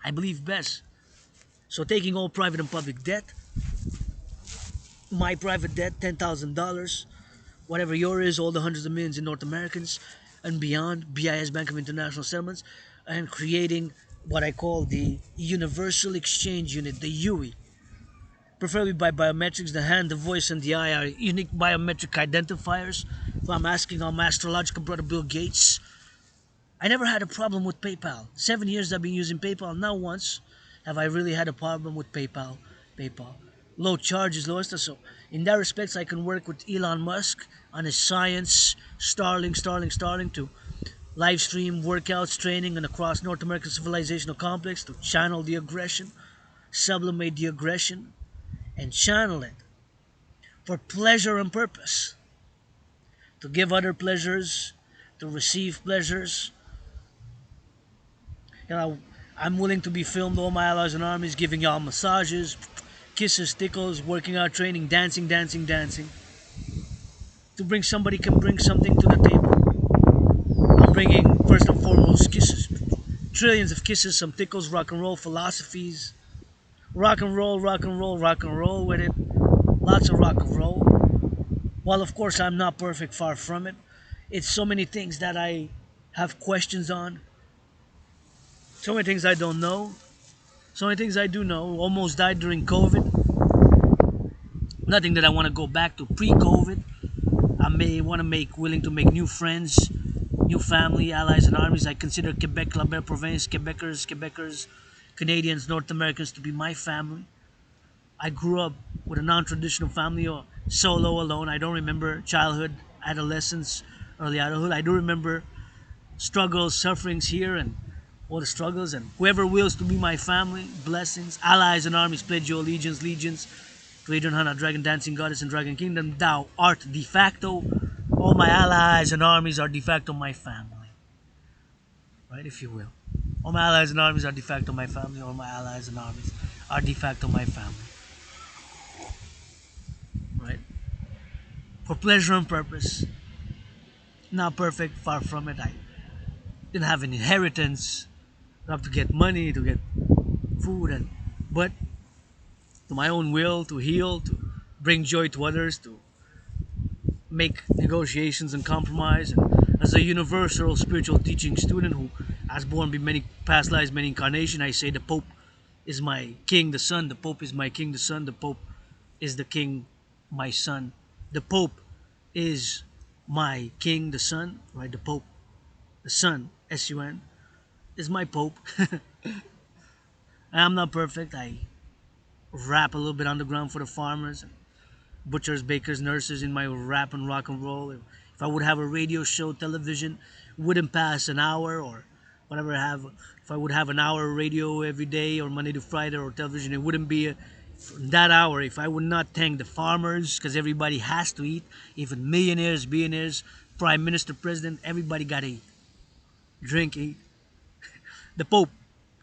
I believe best. So taking all private and public debt, my private debt, $10,000, whatever yours is, all the hundreds of millions in North Americans and beyond, BIS, Bank of International Settlements, and creating what I call the Universal Exchange Unit, the UE. Preferably by biometrics, the hand, the voice, and the eye are unique biometric identifiers. So I'm asking on my astrological brother Bill Gates. I never had a problem with PayPal. 7 years I've been using PayPal. Not once have I really had a problem with PayPal. Low charges, low stuff. So in that respect, I can work with Elon Musk on his science, Starlink to live stream workouts, training, and across North American civilizational complex to channel the aggression, sublimate the aggression, and channel it for pleasure and purpose. To give other pleasures, to receive pleasures. You know, I'm willing to be filmed, all my allies and armies, giving y'all massages, kisses, tickles, working out, training, dancing. To bring somebody can bring something to the table. I'm bringing, first and foremost, kisses. Trillions of kisses, some tickles, rock and roll philosophies. Rock and roll with it. Lots of rock and roll. While of course I'm not perfect, far from it. It's so many things that I have questions on. So many things I don't know. So many things I do know. Almost died during COVID. Nothing that I want to go back to pre-COVID. I may want to willing to make new friends, new family, allies and armies. I consider Quebec, La Belle Province, Quebecers, Canadians, North Americans to be my family. I grew up with a non-traditional family, or solo, alone. I don't remember childhood, adolescence, early adulthood. I do remember struggles, sufferings here, and all the struggles. And whoever wills to be my family, blessings, allies and armies, pledge your allegiance, to Adrian Hannah, Dragon Dancing Goddess and Dragon Kingdom. Thou art de facto. All my allies and armies are de facto my family. Right, if you will. All my allies and armies are de facto my family. All my allies and armies are de facto my family. Right? for pleasure and purpose. Not perfect, far from it. I didn't have an inheritance. I have to get money to get food, and but to my own will, to heal, to bring joy to others, to make negotiations and compromise. And as a universal spiritual teaching student who has born in many past lives, many incarnations, I say the Pope is my king, the son. The Pope is my king, the son. The Pope is the king, my son. The Pope is my king, the son, right? The Pope, the son, S-U-N, is my Pope. I'm not perfect. I rap a little bit underground for the farmers, butchers, bakers, nurses in my rap and rock and roll. If I would have a radio show, television wouldn't pass an hour or whatever I have. If I would have an hour radio every day or Monday to Friday or television, it wouldn't be that hour if I would not thank the farmers because everybody has to eat. Even millionaires, billionaires, prime minister, president, everybody got to eat, drink, eat. The Pope,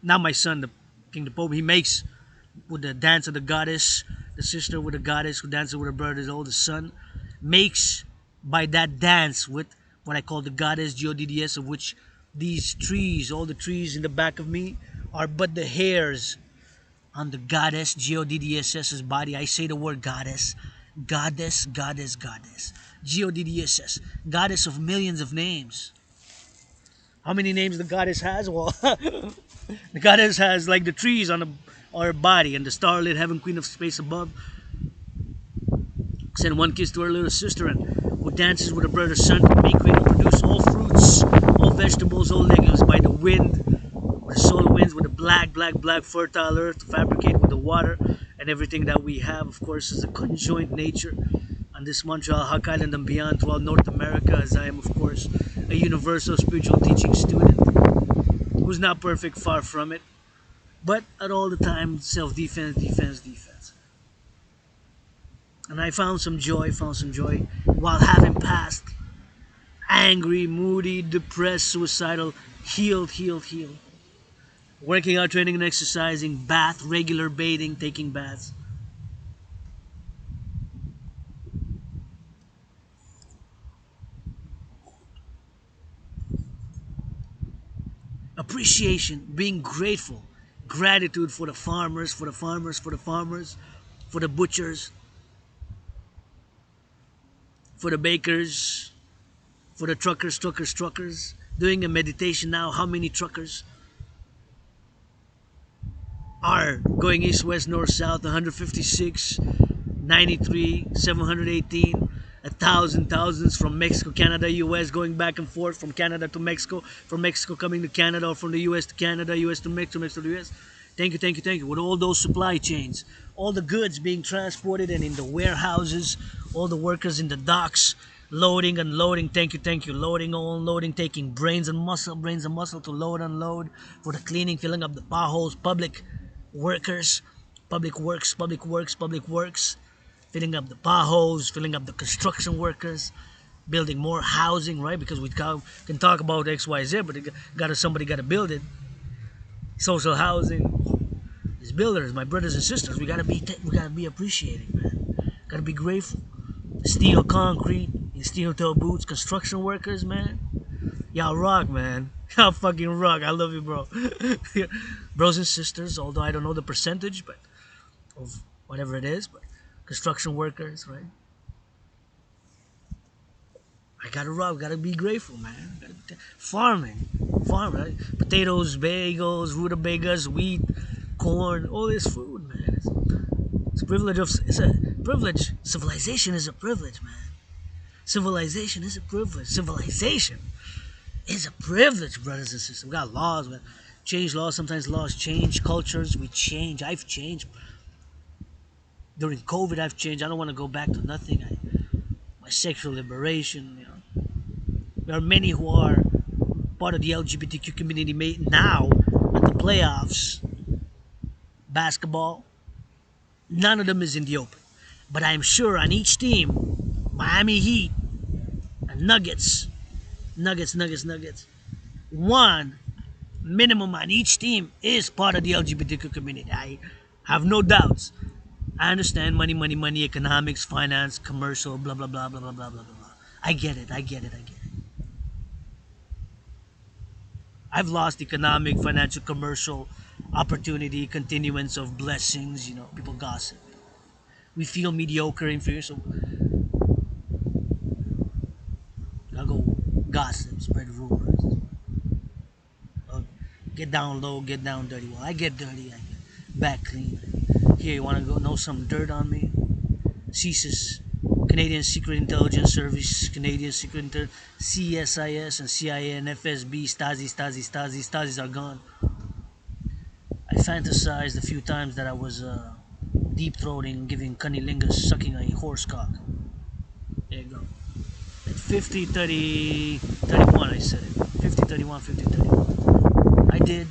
not my son, the King, the Pope, he makes with the dance of the goddess, the sister with the goddess who dances with her brother, his oldest son, makes by that dance with what I call the goddess, Godds, of which these trees, all the trees in the back of me, are but the hairs on the goddess, Goddss's body. I say the word goddess, goddess, goddess, goddess, Godds, goddess of millions of names. How many names the goddess has? Well, the goddess has like the trees on her body, and the starlit heaven, queen of space above, send one kiss to her little sister, and who dances with her brother's son, make, create, and produce all fruits, all vegetables, all legumes by the wind, with the solar winds, with the black, black, black fertile earth to fabricate with the water, and everything that we have, of course, is a conjoined nature on this Montreal, Hawk Island, and beyond throughout North America, as I am, of course, a universal spiritual teaching student who's not perfect, far from it, but at all the time, self-defense, defense, defense. And I found some joy while having passed angry, moody, depressed, suicidal, healed, healed, healed. Working out, training and exercising, bath, regular bathing, taking baths. Appreciation, being grateful, gratitude for the farmers, for the farmers, for the farmers, for the butchers, for the bakers, for the truckers, truckers, truckers. Doing a meditation now, how many truckers are going east, west, north, south, 156, 93, 718, 1,000, thousands from Mexico, Canada, US, going back and forth from Canada to Mexico, from Mexico coming to Canada, or from the US to Canada, US to Mexico, Mexico to US. Thank you, thank you, thank you. With all those supply chains, all the goods being transported and in the warehouses, all the workers in the docks, loading, unloading, thank you, loading, unloading, taking brains and muscle to load, unload, for the cleaning, filling up the potholes, public workers, public works, public works, public works, filling up the potholes, filling up the construction workers, building more housing, right? Because we can talk about X, Y, Z, but somebody got to build it. Social housing, these builders, my brothers and sisters, we gotta be appreciating, man. Gotta be grateful. Steel, concrete, steel toe boots, construction workers, man. Y'all rock, man. Y'all fucking rock. I love you, bro. Bros and sisters, although I don't know the percentage, but of whatever it is, but construction workers, right? I gotta rock, gotta be grateful, man. Farming, right? Potatoes, bagels, rutabagas, wheat, corn, all this food, man. It's a privilege. Civilization is a privilege, man. Civilization is a privilege. Civilization is a privilege, brothers and sisters. We got laws, man. Change laws. Sometimes laws change. Cultures, we change. I've changed. During COVID, I've changed. I don't want to go back to nothing. My sexual liberation, you know. There are many who are part of the LGBTQ community now at the playoffs. Basketball, none of them is in the open. But I'm sure on each team, Miami Heat and Nuggets, one minimum on each team is part of the LGBTQ community. I have no doubts. I understand money, money, money, economics, finance, commercial, blah blah blah blah blah blah blah blah. I get it. I get it. I get it. I've lost economic, financial, commercial opportunity, continuance of blessings. People gossip. We feel mediocre, inferior, so I go gossip, spread rumors. Uh, get down low, get down dirty. Well, I get dirty. I get back clean. Here, you want to go know some dirt on me? CSIS, Canadian Secret Intelligence Service, Canadian Secret CSIS and CIA and FSB, Stasi are gone. I fantasized a few times that I was deep throating, giving cunnilingus, sucking a horse cock. There you go. At 50, 30, 31, I said it. 50, 31, 50, 31. I did.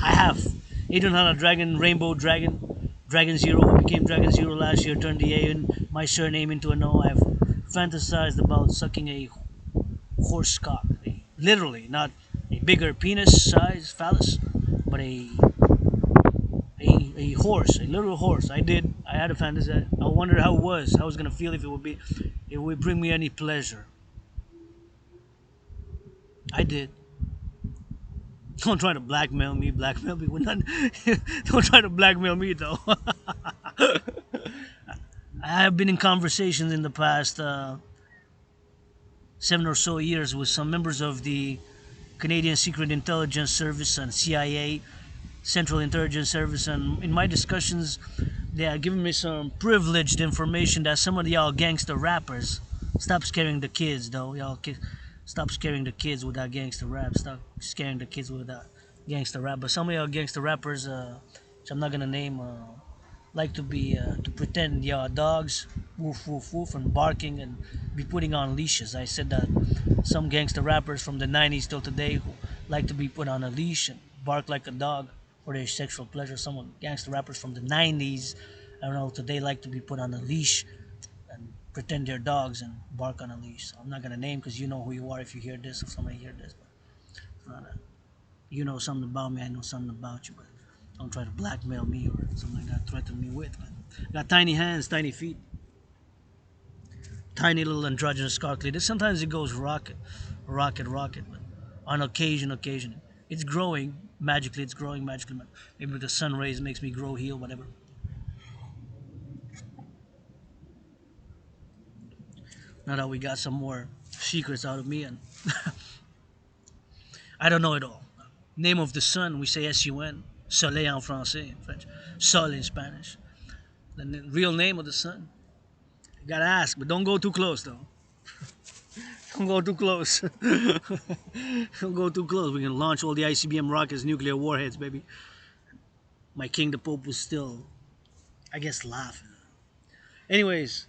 I have. 800 Dragon, Rainbow Dragon, Dragon Zero, who became Dragon Zero last year, turned the A in my surname into an O. I've fantasized about sucking a horse cock. Literally, not a bigger penis size phallus, but a horse, a little horse. I did. I had a fantasy. I wondered how it was. How I was gonna feel if it would bring me any pleasure. I did. Don't try to blackmail me. Blackmail me. We're not, don't try to blackmail me though. I have been in conversations in the past 7 or so years with some members of the Canadian Secret Intelligence Service and CIA, Central Intelligence Service, and in my discussions, they are giving me some privileged information that some of y'all gangster rappers stop scaring the kids, though. Stop scaring the kids with that gangster rap. Stop scaring the kids with that gangster rap. But some of y'all gangster rappers, which I'm not gonna name, like to pretend y'all dogs, woof woof woof, and barking and be putting on leashes. I said that some gangster rappers from the '90s till today who like to be put on a leash and bark like a dog for their sexual pleasure. Some gangster rappers from the '90s, I don't know, today like to be put on a leash and pretend they're dogs and bark on a leash. So I'm not gonna name because you know who you are if you hear this, if somebody hear this. But it's not a, you know something about me, I know something about you, but don't try to blackmail me or something like that. Threaten me with. Man. Got tiny hands, tiny feet, tiny little androgynous cocklet. Sometimes it goes rocket, rocket, rocket. But on occasion, it's growing magically. It's growing magically. Maybe the sun rays makes me grow, heal, whatever. Now that we got some more secrets out of me, and I don't know it all. Name of the sun, we say S-U-N. Soleil en français, in French. Sol in Spanish. The real name of the sun. You gotta ask, but don't go too close, though. Don't go too close. Don't go too close. We can launch all the ICBM rockets, nuclear warheads, baby. My king, the Pope, was still, I guess, laughing. Anyways,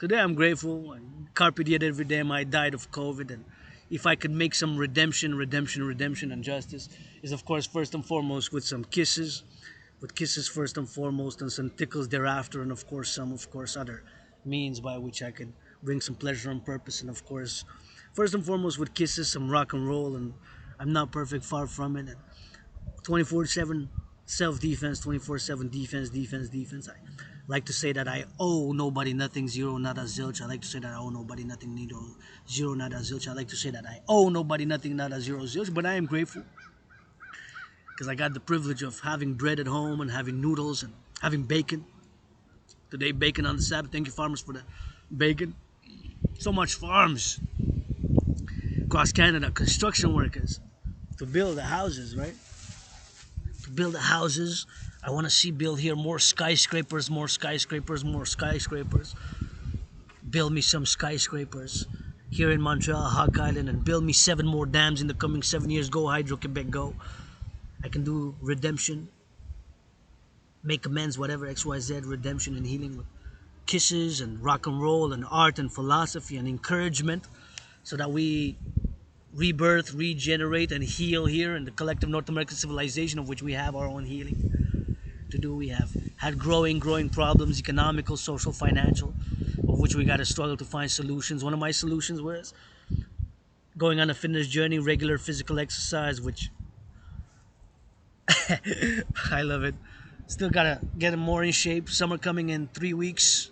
today I'm grateful. Carpe diem every day. I died of COVID, and if I could make some redemption, and justice, is of course first and foremost with some kisses, with kisses first and foremost, and some tickles thereafter, and of course other means by which I could bring some pleasure and purpose, and of course, first and foremost with kisses, some rock and roll, and I'm not perfect, far from it. And 24/7 self-defense, 24/7 defense. I like to say that I owe nobody nothing, zero, nada, zilch. I like to say that I owe nobody nothing, zero, nada, zilch. I like to say that I owe nobody nothing, nada, zero, zilch. But I am grateful because I got the privilege of having bread at home and having noodles and having bacon. Today, bacon on the Sabbath. Thank you, farmers, for the bacon. So much farms across Canada, construction workers to build the houses, right? To build the houses. I want to see build here more skyscrapers, more skyscrapers, more skyscrapers. Build me some skyscrapers here in Montreal, Hawk Island, and build me 7 more dams in the coming 7 years. Go Hydro Quebec, go. I can do redemption, make amends, whatever, XYZ, redemption and healing with kisses and rock and roll and art and philosophy and encouragement so that we rebirth, regenerate, and heal here in the collective North American civilization of which we have our own healing to do. We have had growing problems, economical, social, financial, of which we got to struggle to find solutions. One of my solutions was going on a fitness journey, regular physical exercise, which I love it. Still gotta get more in shape. Summer coming in 3 weeks.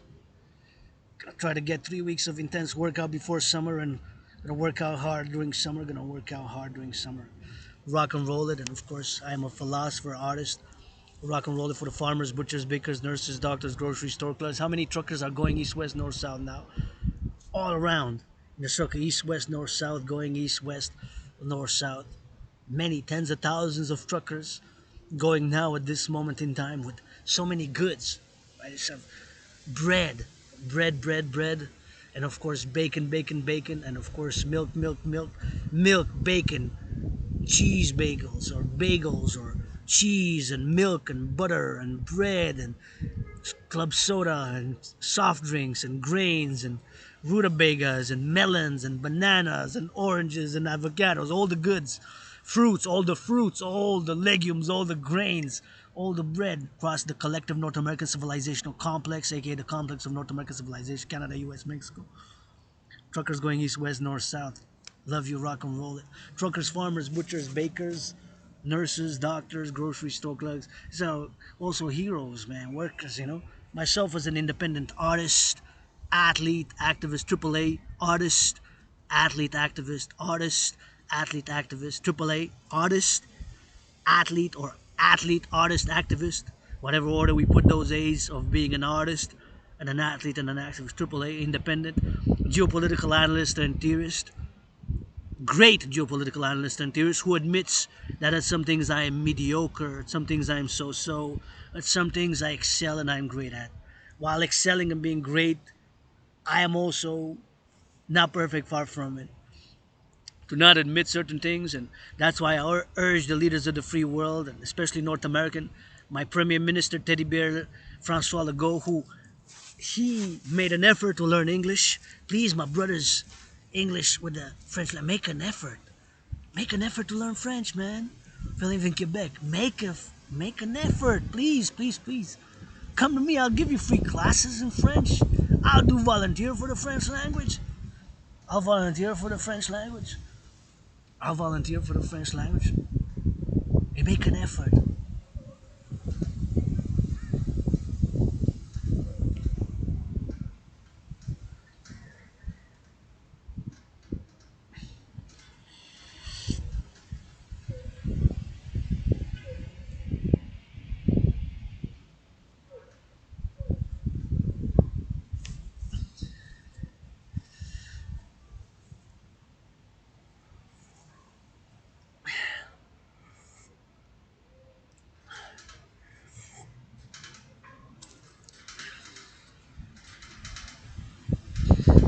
Gonna try to get 3 weeks of intense workout before summer, and gonna work out hard during summer. Gonna work out hard during summer. Rock and roll it, and of course, I am a philosopher, artist. Rock and roll it for the farmers, butchers, bakers, nurses, doctors, grocery store clerks. How many truckers are going east, west, north, south now? All around in the circle, east, west, north, south, going east, west, north, south. Many tens of thousands of truckers going now at this moment in time with so many goods. Right? It's bread, bread, and of course bacon, and of course milk, bacon, cheese bagels or cheese and milk and butter and bread and club soda and soft drinks and grains and rutabagas and melons and bananas and oranges and avocados, all the goods, fruits, all the legumes, all the grains, all the bread across the collective North American civilizational complex, aka the complex of North American civilization, Canada, US, Mexico. Truckers going east, west, north, south. Love you, rock and roll it. Truckers, farmers, butchers, bakers, nurses, doctors, grocery store clerks. So also heroes, man, workers, you know. Myself as an independent artist, athlete, activist, AAA, artist, athlete, activist, artist, athlete, activist, AAA, artist, athlete, or athlete, artist, activist, whatever order we put those A's of being an artist and an athlete and an activist, AAA, independent, geopolitical analyst and theorist, great geopolitical analyst and theorist who admits that at some things I am mediocre, at some things I am so-so, at some things I excel and I'm great at. While excelling and being great, I am also not perfect, far from it. To not admit certain things, and that's why I urge the leaders of the free world, and especially North American, my Premier Minister Teddy Bear Francois Legault, who he made an effort to learn English. Please, my brothers, English with the French, make an effort. Make an effort to learn French, man. If you live in Quebec, make an effort, please. Come to me, I'll give you free classes in French. I'll do volunteer for the French language. I'll volunteer for the French language. I'll volunteer for the French language. And make an effort.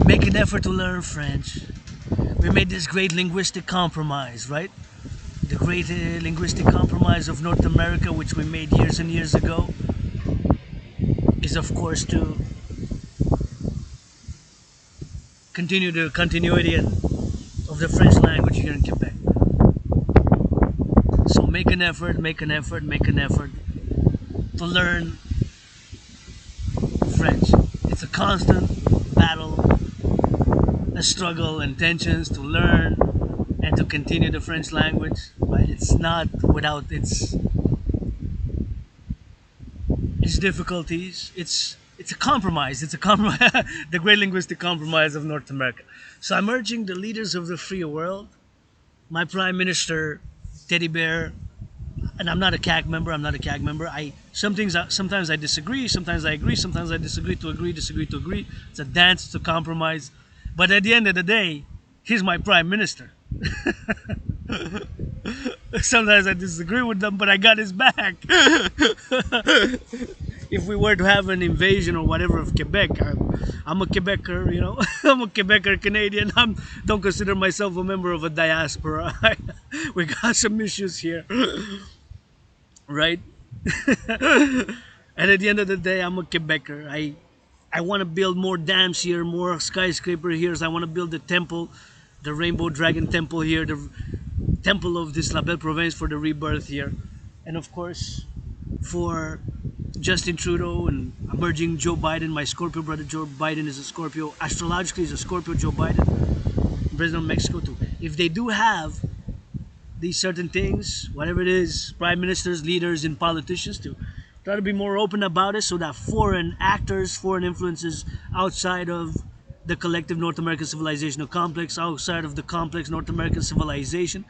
Make an effort to learn French. We made this great linguistic compromise, right? The great linguistic compromise of North America, which we made years and years ago, is of course to continue the continuity of the French language here in Quebec. So make an effort to learn French. It's a constant battle, a struggle and tensions to learn and to continue the French language, right? It's not without its difficulties. It's a compromise. It's a compromise, the great linguistic compromise of North America. So I'm urging the leaders of the free world, my Prime Minister Teddy Bear, and I'm not a CAG member. Sometimes I disagree. Sometimes I agree. Sometimes I disagree to agree. Disagree to agree. It's a dance. It's a compromise. But at the end of the day, he's my Prime Minister. Sometimes I disagree with them, but I got his back. If we were to have an invasion or whatever of Quebec, I'm a Quebecer, you know. I'm a Quebecer Canadian. Don't consider myself a member of a diaspora. We got some issues here, right? And at the end of the day, I'm a Quebecer. I want to build more dams here, more skyscraper here. I want to build the temple, the Rainbow Dragon Temple here, the temple of this La Belle Province for the rebirth here. And of course, for Justin Trudeau and emerging Joe Biden, my Scorpio brother Joe Biden is a Scorpio. Astrologically, he's a Scorpio, Joe Biden, President of Mexico too. If they do have these certain things, whatever it is, prime ministers, leaders, and politicians too, Try to be more open about it so that foreign actors, foreign influences outside of the collective North American civilizational complex, outside of the complex North American civilization,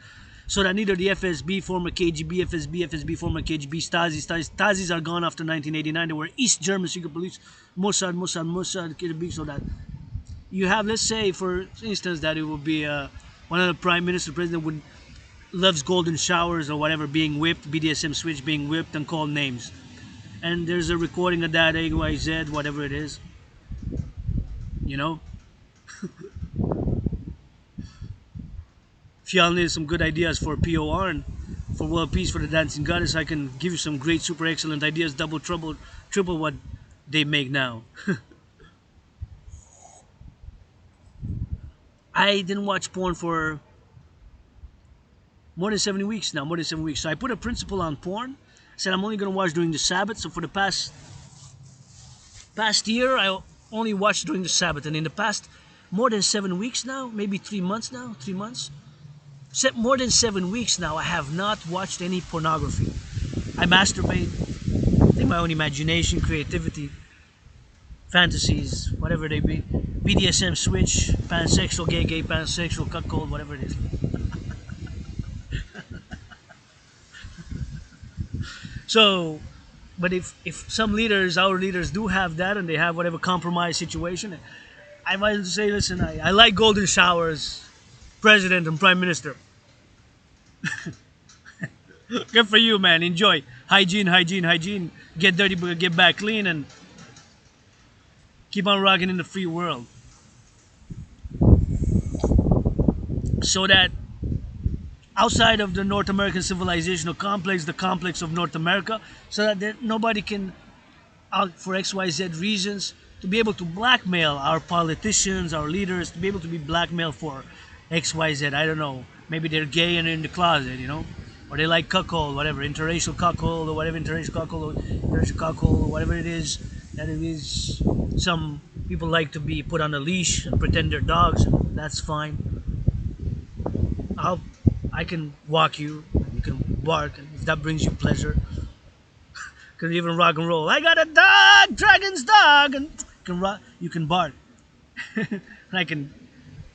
so that neither the FSB, former KGB, FSB, former KGB, Stasi's are gone after 1989. They were East German secret police, Mossad, KGB, so that you have, let's say, for instance, that it would be one of the prime minister, president would loves golden showers or whatever, being whipped, BDSM switch, being whipped and called names. And there's a recording of that, XYZ, whatever it is. You know? If y'all need some good ideas for POR and for world peace for the dancing goddess, I can give you some great, super excellent ideas, double, triple what they make now. I didn't watch porn for more than 7 weeks now, more than 7 weeks. So I put a principle on porn. I said I'm only going to watch during the Sabbath. So for the past year, I only watched during the Sabbath. And in the past more than 7 weeks now, maybe 3 months now, 3 months, more than 7 weeks now, I have not watched any pornography. I masturbate in my own imagination, creativity, fantasies, whatever they be. BDSM switch, pansexual, gay, pansexual, cuckold, whatever it is. So, but if some leaders, our leaders, do have that and they have whatever compromise situation, I might say, listen, I like golden showers, president and prime minister. Good for you, man. Enjoy. Hygiene. Get dirty, but get back clean and keep on rocking in the free world. So that outside of the North American civilizational complex, the complex of North America, so that nobody can, for XYZ reasons, to be able to blackmail our politicians, our leaders, to be able to be blackmailed for XYZ. I don't know. Maybe they're gay and in the closet, you know? Or they like cuckold, whatever, interracial cuckold, or whatever, interracial cuckold, or whatever it is, that it is. Some people like to be put on a leash and pretend they're dogs. That's fine. I can walk you, you can bark, and if that brings you pleasure. Can even rock and roll. I got a dog, dragon's dog, and you can bark. And I can,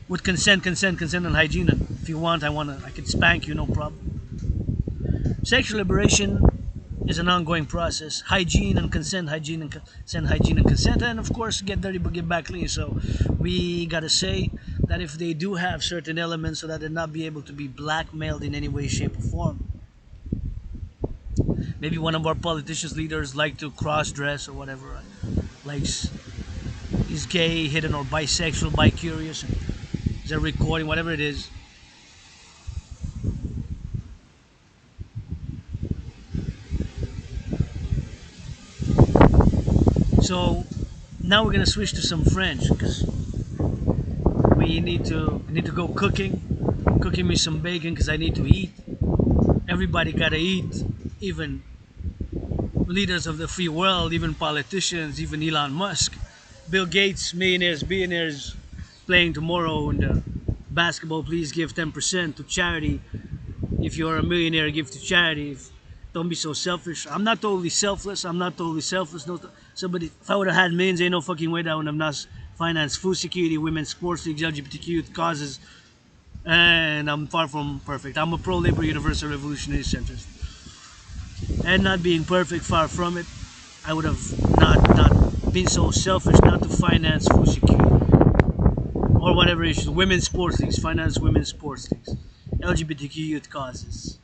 with consent and hygiene. And if you want, I can spank you, no problem. Sexual liberation is an ongoing process. Hygiene and consent, and of course, get dirty but get back clean. So we gotta say that if they do have certain elements, so that they not be able to be blackmailed in any way, shape, or form. Maybe one of our politicians, leaders, like to cross-dress or whatever, likes, is gay, hidden, or bisexual, bi-curious, and is a recording, whatever it is. So now we're gonna switch to some French because we need to go cooking me some bacon because I need to eat. Everybody gotta eat, even leaders of the free world, even politicians, even Elon Musk, Bill Gates, millionaires, billionaires, playing tomorrow in the basketball. Please give 10% to charity. If you're a millionaire, give to charity. Don't be so selfish. I'm not totally selfless. No, somebody, if I would have had millions, ain't no fucking way that I would have not financed food security, women's sports leagues, LGBTQ youth causes, and I'm far from perfect. I'm a pro-labor universal revolutionary centrist. And not being perfect, far from it, I would have not been so selfish not to finance food security. Or whatever issues. Women's sports leagues, finance women's sports leagues. LGBTQ youth causes.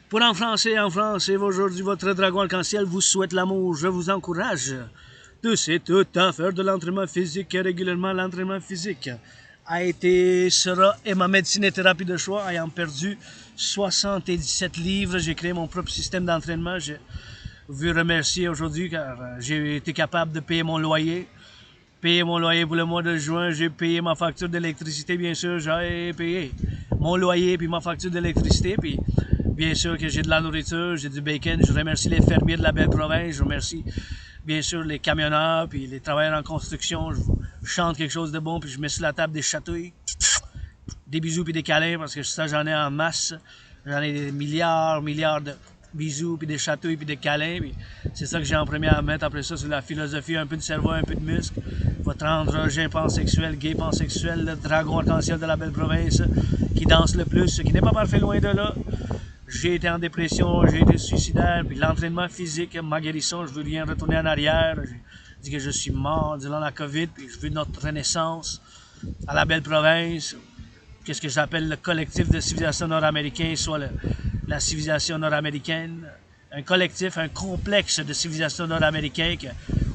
Pour en français, aujourd'hui, votre dragon Arc-En-Ciel vous souhaite l'amour. Je vous encourage de c'est tout à faire de l'entraînement physique et régulièrement l'entraînement physique a été, sera et ma médecine et thérapie de choix ayant perdu 77 livres. J'ai créé mon propre système d'entraînement. Je veux remercier aujourd'hui car j'ai été capable de payer mon loyer. Payer mon loyer pour le mois de juin, j'ai payé ma facture d'électricité, bien sûr, j'ai payé mon loyer puis ma facture d'électricité, puis bien sûr que j'ai de la nourriture, j'ai du bacon. Je remercie les fermiers de la belle province, je remercie bien sûr les camionneurs puis les travailleurs en construction. Je chante quelque chose de bon puis je mets sur la table des chatouilles, des bisous puis des câlins parce que ça j'en ai en masse. J'en ai des milliards de bisous, puis des chatouilles, puis des câlins. C'est ça que j'ai en premier à mettre. Après ça, c'est la philosophie, un peu de cerveau, un peu de muscle. Votre androgène pansexuel, gay pansexuel, le dragon arc-en-ciel de la belle province, qui danse le plus, ce qui n'est pas parfait loin de là. J'ai été en dépression, j'ai été suicidaire, puis l'entraînement physique, ma guérison, je veux rien retourner en arrière. J'ai dit que je suis mort durant la COVID, puis je veux notre renaissance à la belle province. Qu'est-ce que j'appelle le collectif de civilisation nord-américaine, soit la civilisation nord-américaine, un collectif, un complexe de civilisation nord-américaine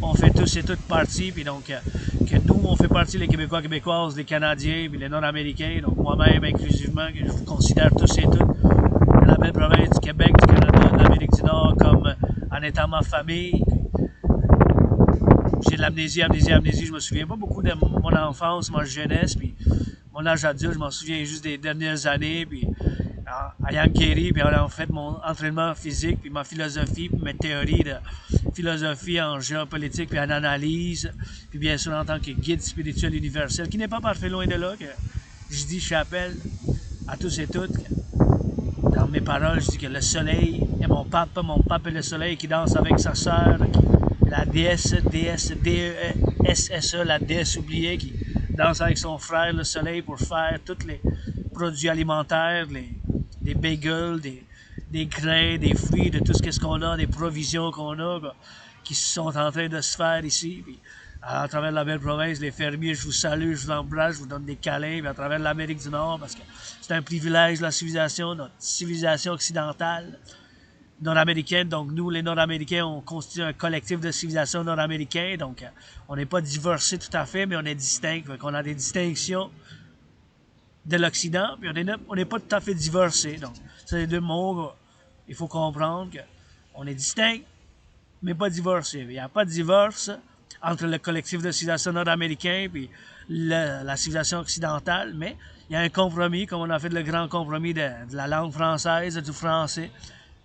qu'on fait tous et toutes partie, puis donc que nous, on fait partie, les Québécois, Québécoises, les Canadiens, puis les Nord-Américains, donc moi-même inclusivement, que je vous considère tous et toutes, de la belle province du Québec, du Canada, de l'Amérique du Nord, comme en étant ma famille. J'ai de l'amnésie, je me souviens pas beaucoup de mon enfance, ma jeunesse, puis mon âge adulte, je m'en souviens juste des dernières années, puis ayant guéri, puis ayant fait mon entraînement physique, puis ma philosophie, puis mes théories de philosophie en géopolitique, puis en analyse, puis bien sûr en tant que guide spirituel universel, qui n'est pas parfait loin de là, que je dis, j'appelle à tous et toutes, dans mes paroles, je dis que le soleil est mon pape est le soleil qui danse avec sa sœur, la déesse, D-E-S-S-E, la déesse oubliée, qui danse avec son frère le soleil pour faire tous les produits alimentaires, des bagels, des grains, des fruits, de tout ce qu'on a, des provisions qu'on a, qui sont en train de se faire ici. Puis, à travers la belle province, les fermiers, je vous salue, je vous embrasse, je vous donne des câlins, puis à travers l'Amérique du Nord, parce que c'est un privilège de la civilisation, notre civilisation occidentale, nord-américaine. Donc, nous, les Nord-Américains, on constitue un collectif de civilisation nord-américaine. Donc, on n'est pas divorcés tout à fait, mais on est distincts. On a des distinctions de l'Occident, puis on n'est pas tout à fait divorcés. Donc, c'est les deux mots, il faut comprendre qu'on est distincts, mais pas divorcés. Il n'y a pas de divorce entre le collectif de civilisation nord-américain et la civilisation occidentale, mais il y a un compromis, comme on a fait le grand compromis de la langue française, du français,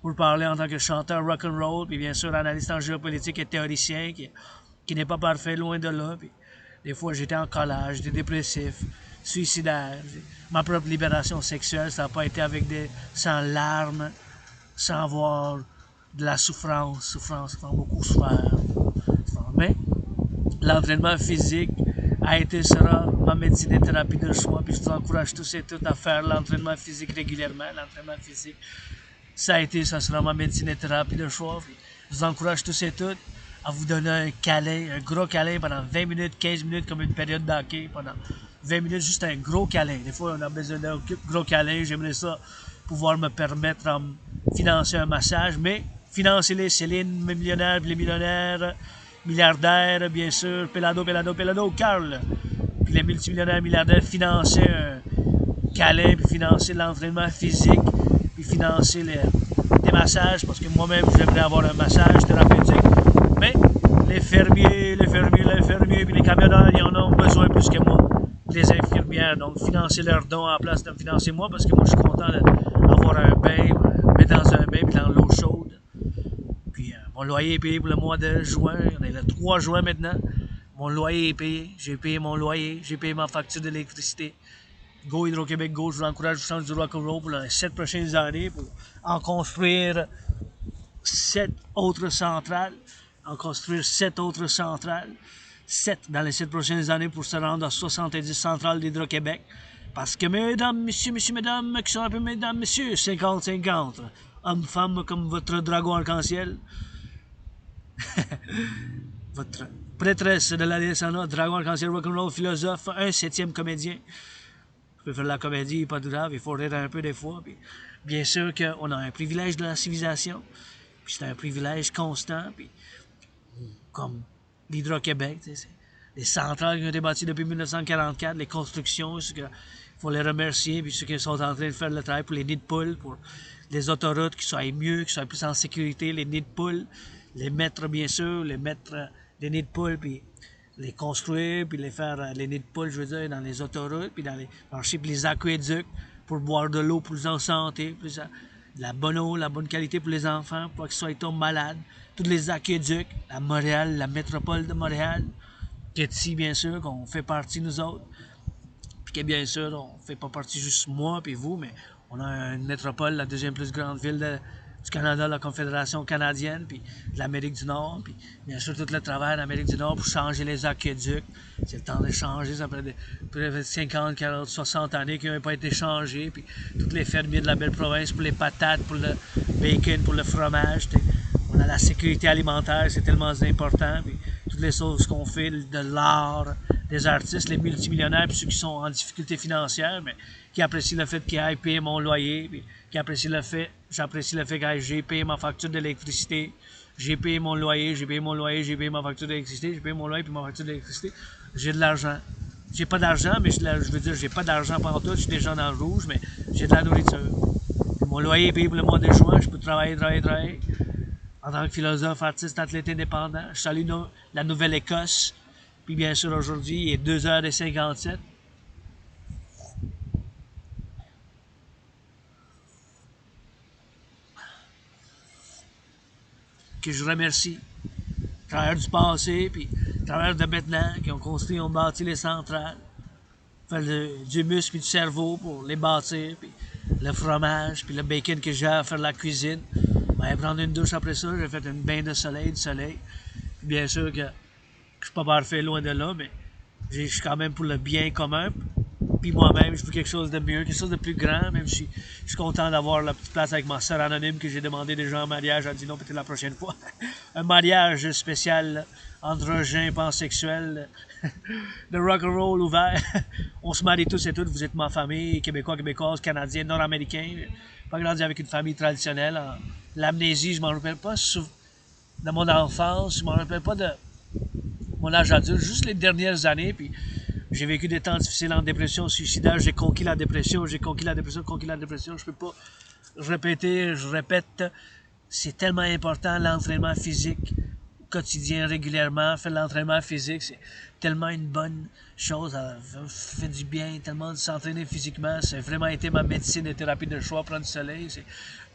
pour parler en tant que chanteur rock'n'roll, puis bien sûr analyste en géopolitique et théoricien, qui n'est pas parfait, loin de là. Puis des fois, j'étais en collage, j'étais dépressif, suicidaire. Ma propre libération sexuelle, ça n'a pas été sans larmes, sans voir de la souffrance, beaucoup souffert. Mais l'entraînement physique sera ma médecine et thérapie de choix, puis je vous encourage tous et toutes à faire l'entraînement physique régulièrement. L'entraînement physique, ça sera ma médecine et thérapie de choix. Puis je vous encourage tous et toutes à vous donner un câlin, un gros câlin pendant 20 minutes, 15 minutes, comme une période d'hockey, pendant 20 minutes, juste un gros câlin. Des fois, on a besoin d'un gros câlin. J'aimerais ça pouvoir me permettre de financer un massage, mais financer les Céline, les millionnaires, les millionnaires, milliardaires, bien sûr, Pelado, Carl, puis les multimillionnaires, milliardaires, financer un câlin, puis financer l'entraînement physique, puis financer des massages, parce que moi-même, j'aimerais avoir un massage thérapeutique, mais les fermiers, puis les camionneurs, ils en ont besoin plus que moi, les infirmières, donc financer leurs dons en place de me financer moi, parce que moi, je suis content d'avoir un bain, me mettre dans un bain, puis dans l'eau chaude. Puis mon loyer est payé pour le mois de juin. On est le 3 juin maintenant. Mon loyer est payé. J'ai payé mon loyer. J'ai payé ma facture d'électricité. Go Hydro-Québec, go. Je vous encourage, je vous change du rock'n'roll pour les 7 prochaines années pour en construire 7 autres centrales. 7 dans les 7 prochaines années pour se rendre à 70 centrales d'Hydro-Québec. Parce que, mesdames, messieurs, mesdames, qui sont un peu mesdames, messieurs, 50-50. Homme-femme comme votre dragon arc-en-ciel. Votre prêtresse de la descendance, dragon arc-en-ciel, rock'n'roll, philosophe, un 7e comédien. Je peux faire de la comédie, pas de grave, il faut rire un peu des fois. Puis, bien sûr qu'on a un privilège de la civilisation, puis c'est un privilège constant, puis comme l'Hydro-Québec, les centrales qui ont été bâties depuis 1944, les constructions, il faut les remercier, puis ceux qui sont en train de faire le travail pour les nids de poules, pour les autoroutes qui soient mieux, qui soient plus en sécurité, les nids de poules, les mettre bien sûr, les mettre des nids de poules, puis les construire, puis les faire, les nids de poules, je veux dire, dans les autoroutes, puis dans les marchés, puis les aqueducs, pour boire de l'eau plus en santé, plus de la bonne eau, la bonne qualité pour les enfants, pour qu'ils soient tombés malades. Tous les aqueducs, à Montréal, la métropole de Montréal, qui est ici, bien sûr, qu'on fait partie, nous autres. Puis que, bien sûr, on fait pas partie juste moi puis vous, mais on a une métropole, la deuxième plus grande ville du Canada, la Confédération canadienne, puis de l'Amérique du Nord, puis bien sûr tout le travail en Amérique du Nord pour changer les aqueducs. C'est le temps de changer, ça fait près de 50, 40, 60 années qui n'avaient pas été changés, puis tous les fermiers de la belle province pour les patates, pour le bacon, pour le fromage. On a la sécurité alimentaire, c'est tellement important, puis toutes les choses qu'on fait, de l'art, des artistes, les multimillionnaires, puis ceux qui sont en difficulté financière, mais qui apprécient le fait qu'ils aillent payer mon loyer, puis qui apprécient le fait, j'apprécie le fait que j'ai payé ma facture d'électricité, j'ai payé mon loyer, j'ai payé mon loyer, j'ai payé ma facture d'électricité, j'ai payé mon loyer puis ma facture d'électricité, j'ai de l'argent. J'ai pas d'argent, mais je veux dire, j'ai pas d'argent pendant tout, je suis déjà dans le rouge, mais j'ai de la nourriture. Mon loyer est payé pour le mois de juin, je peux travailler. En tant que philosophe, artiste, athlète indépendant, je salue la Nouvelle-Écosse. Puis bien sûr, aujourd'hui, il est 2h57. Que je remercie. Travailleurs du passé, puis travailleurs de maintenant, qui ont bâti les centrales. Fait du muscle puis du cerveau pour les bâtir, puis le fromage, puis le bacon que j'ai à faire de la cuisine. Ben, prendre une douche après ça, j'ai fait une bain de soleil, du soleil. Puis bien sûr que je suis pas parfait, loin de là, mais je suis quand même pour le bien commun. Puis moi-même, je veux quelque chose de mieux, quelque chose de plus grand. Même si je suis content d'avoir la petite place avec ma sœur anonyme que j'ai demandé déjà en mariage. Elle a dit non, peut-être la prochaine fois. Un mariage spécial, androgyn, pansexuel, de rock'n'roll ouvert. On se marie tous et toutes. Vous êtes ma famille, québécois, québécoise, canadiens, nord-américains. Pas grandi avec une famille traditionnelle. L'amnésie, je m'en rappelle pas. De mon enfance, je m'en rappelle pas de mon âge adulte, juste les dernières années. Puis j'ai vécu des temps difficiles en dépression suicidaire. J'ai conquis la dépression. Je peux pas répéter, je répète. C'est tellement important l'entraînement physique quotidien, régulièrement. Faire de l'entraînement physique, c'est tellement une bonne chose. Ça fait du bien, tellement de s'entraîner physiquement. C'est vraiment été ma médecine et thérapie de choix, prendre du soleil. C'est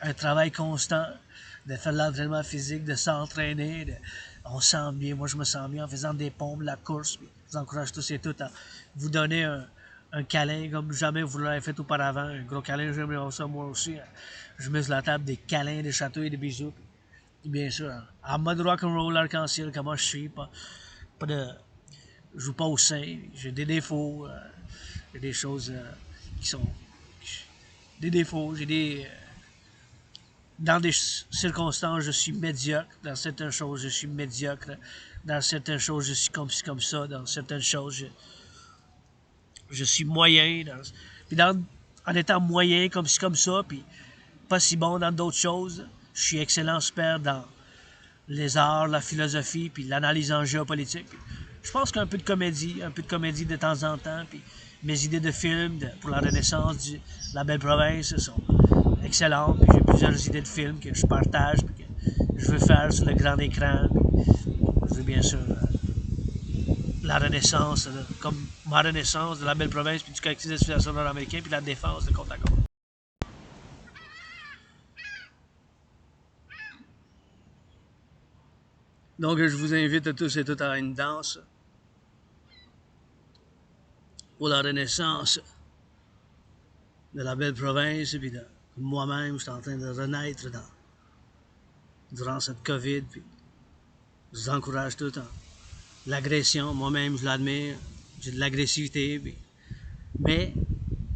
un travail constant de faire de l'entraînement physique, de s'entraîner. On se sent bien. Moi, je me sens bien en faisant des pompes, la course. Je vous encourage tous et toutes à vous donner un câlin comme jamais vous l'avez fait auparavant. Un gros câlin, j'aimerais ça moi aussi. Je mets sur la table des câlins, des chatouilles, des bisous. Puis bien sûr, en mode rock'n'roll, arc-en-ciel, comment je suis. Pas de, je joue pas au sein. J'ai des défauts. J'ai des choses qui sont des défauts. J'ai des... dans des circonstances, je suis médiocre. Dans certaines choses, je suis médiocre. Dans certaines choses, je suis comme ci, comme ça. Dans certaines choses, je suis moyen. Puis en étant moyen, comme ci, comme ça, puis pas si bon dans d'autres choses, je suis excellent, super dans les arts, la philosophie, puis l'analyse en géopolitique. Puis je pense qu'un peu de comédie, de temps en temps, puis mes idées de films pour la renaissance de la belle province sont excellentes. Puis j'ai plusieurs idées de films que je partage, puis que je veux faire sur le grand écran. Puis je veux bien sûr la renaissance, comme ma renaissance de la belle province, puis du collectif de civilisation nord-américain, puis la défense de côte à côte. Donc, je vous invite tous et toutes à une danse pour la renaissance de la belle province. Et puis moi-même, je suis en train de renaître durant cette COVID. Puis je vous encourage tout en l'agression. Moi-même, je l'admire. J'ai de l'agressivité. Puis, mais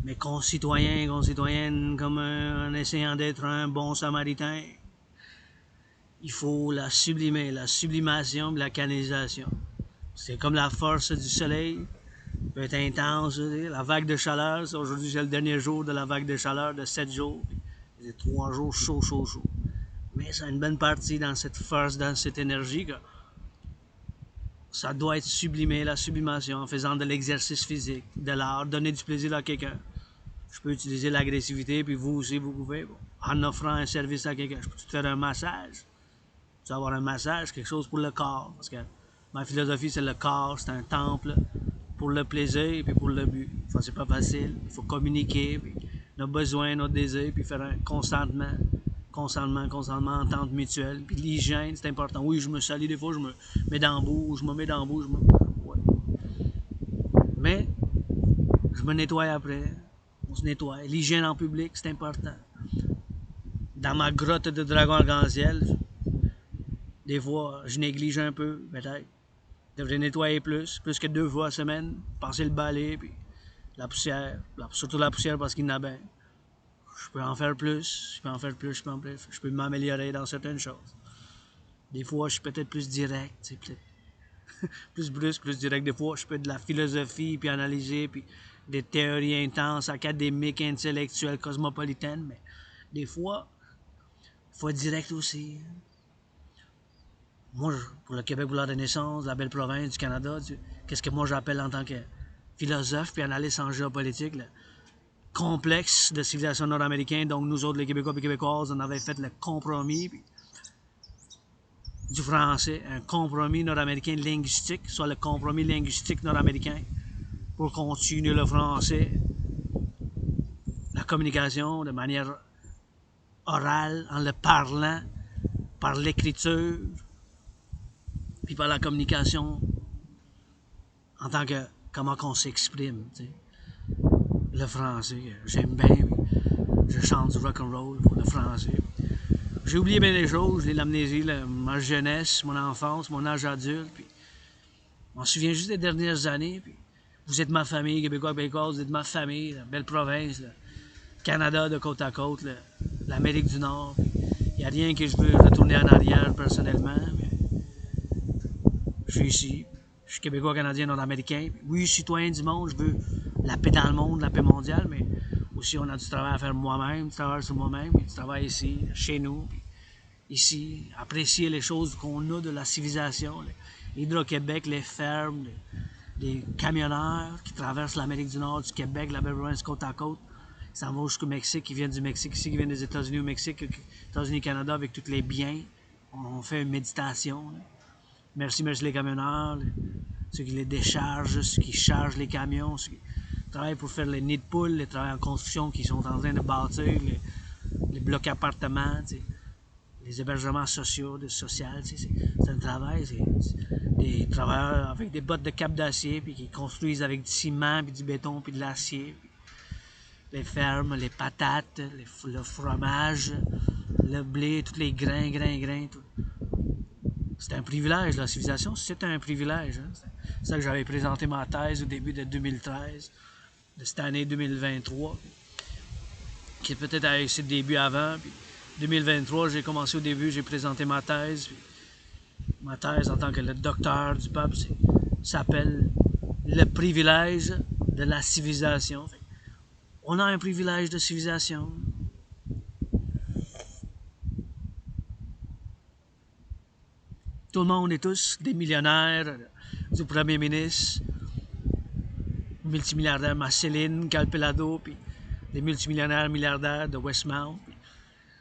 mes concitoyens et concitoyennes, comme en essayant d'être un bon samaritain, il faut la sublimer, la sublimation, la canalisation. C'est comme la force du soleil, peut être intense. La vague de chaleur, aujourd'hui c'est le dernier jour de la vague de chaleur de 7 jours. C'est 3 jours chaud. Mais c'est une bonne partie dans cette force, dans cette énergie que ça doit être sublimé, la sublimation, en faisant de l'exercice physique, de l'art, donner du plaisir à quelqu'un. Je peux utiliser l'agressivité, puis vous aussi, vous pouvez, en offrant un service à quelqu'un. Je peux te faire un massage. Tu vas avoir un massage, quelque chose pour le corps. Parce que ma philosophie, c'est le corps, c'est un temple pour le plaisir et puis pour le but. Enfin, c'est pas facile. Il faut communiquer, puis nos besoins, nos désirs, puis faire constamment, entente mutuelle. Puis l'hygiène, c'est important. Oui, je me salis des fois, je me mets dans la boue, ouais. Mais, je me nettoie après. On se nettoie. L'hygiène en public, c'est important. dans ma grotte de dragon arc-en-ciel, des fois, je néglige un peu, peut-être. Je devrais nettoyer plus que 2 fois la semaine, passer le balai, puis la poussière, surtout la poussière parce qu'il y en a bien. Je peux en faire plus, je peux m'améliorer dans certaines choses. Des fois, je suis peut-être plus direct, peut-être plus brusque, plus direct. Des fois, je peux de la philosophie, puis analyser, puis des théories intenses, académiques, intellectuelles, cosmopolitaines, mais des fois, il faut être direct aussi. Moi, pour le Québec, pour la Renaissance, la belle province du Canada, qu'est-ce que moi j'appelle en tant que philosophe puis analyste en géopolitique, le complexe de civilisation nord-américaine. Donc, nous autres, les Québécois et Québécoises, on avait fait le compromis du français, un compromis nord-américain linguistique, soit le compromis linguistique nord-américain, pour continuer le français, la communication de manière orale, en le parlant, par l'écriture, puis par la communication en tant que comment qu'on s'exprime. Le français, j'aime bien, je chante du rock and roll pour le français. J'ai oublié bien des choses, j'ai l'amnésie, ma jeunesse, mon enfance, mon âge adulte, puis je m'en souviens juste des dernières années, puis vous êtes ma famille, Québécois, Québécois, vous êtes ma famille, la belle province, le Canada de côte à côte, l'Amérique du Nord. Il n'y a rien que je veux retourner en arrière personnellement. Mais je suis ici, je suis Québécois, Canadien, Nord-Américain. Oui, citoyen du monde, je veux la paix dans le monde, la paix mondiale, mais aussi on a du travail à faire moi-même, du travail sur moi-même, du travail ici, chez nous, ici, apprécier les choses qu'on a de la civilisation, l'Hydro-Québec, les fermes, les camionneurs qui traversent l'Amérique du Nord, du Québec, la belle province côte à côte, ils s'en vont jusqu'au Mexique, qui viennent du Mexique ici, qui viennent des États-Unis au Mexique, États-Unis, Canada, avec tous les biens. On fait une méditation. Merci les camionneurs, ceux qui les déchargent, ceux qui chargent les camions, ceux qui travaillent pour faire les nids de poules, les travailleurs en construction qui sont en train de bâtir, les blocs appartements, les hébergements sociaux, c'est un travail, c'est des travailleurs avec des bottes de cap d'acier, puis qui construisent avec du ciment, puis du béton, puis de l'acier, les fermes, les patates, le fromage, le blé, tous les grains, tout. C'est un privilège, la civilisation, c'est un privilège. Hein? C'est ça que j'avais présenté ma thèse au début de 2013, de cette année 2023, qui est peut-être à essayer de début avant. Puis 2023, j'ai commencé au début, j'ai présenté ma thèse. Puis ma thèse en tant que le docteur du peuple s'appelle le privilège de la civilisation. On a un privilège de civilisation. Tout le monde est tous des millionnaires, du premier ministre, multimilliardaires Marceline, Calpelado, puis des multimillionnaires milliardaires de Westmount.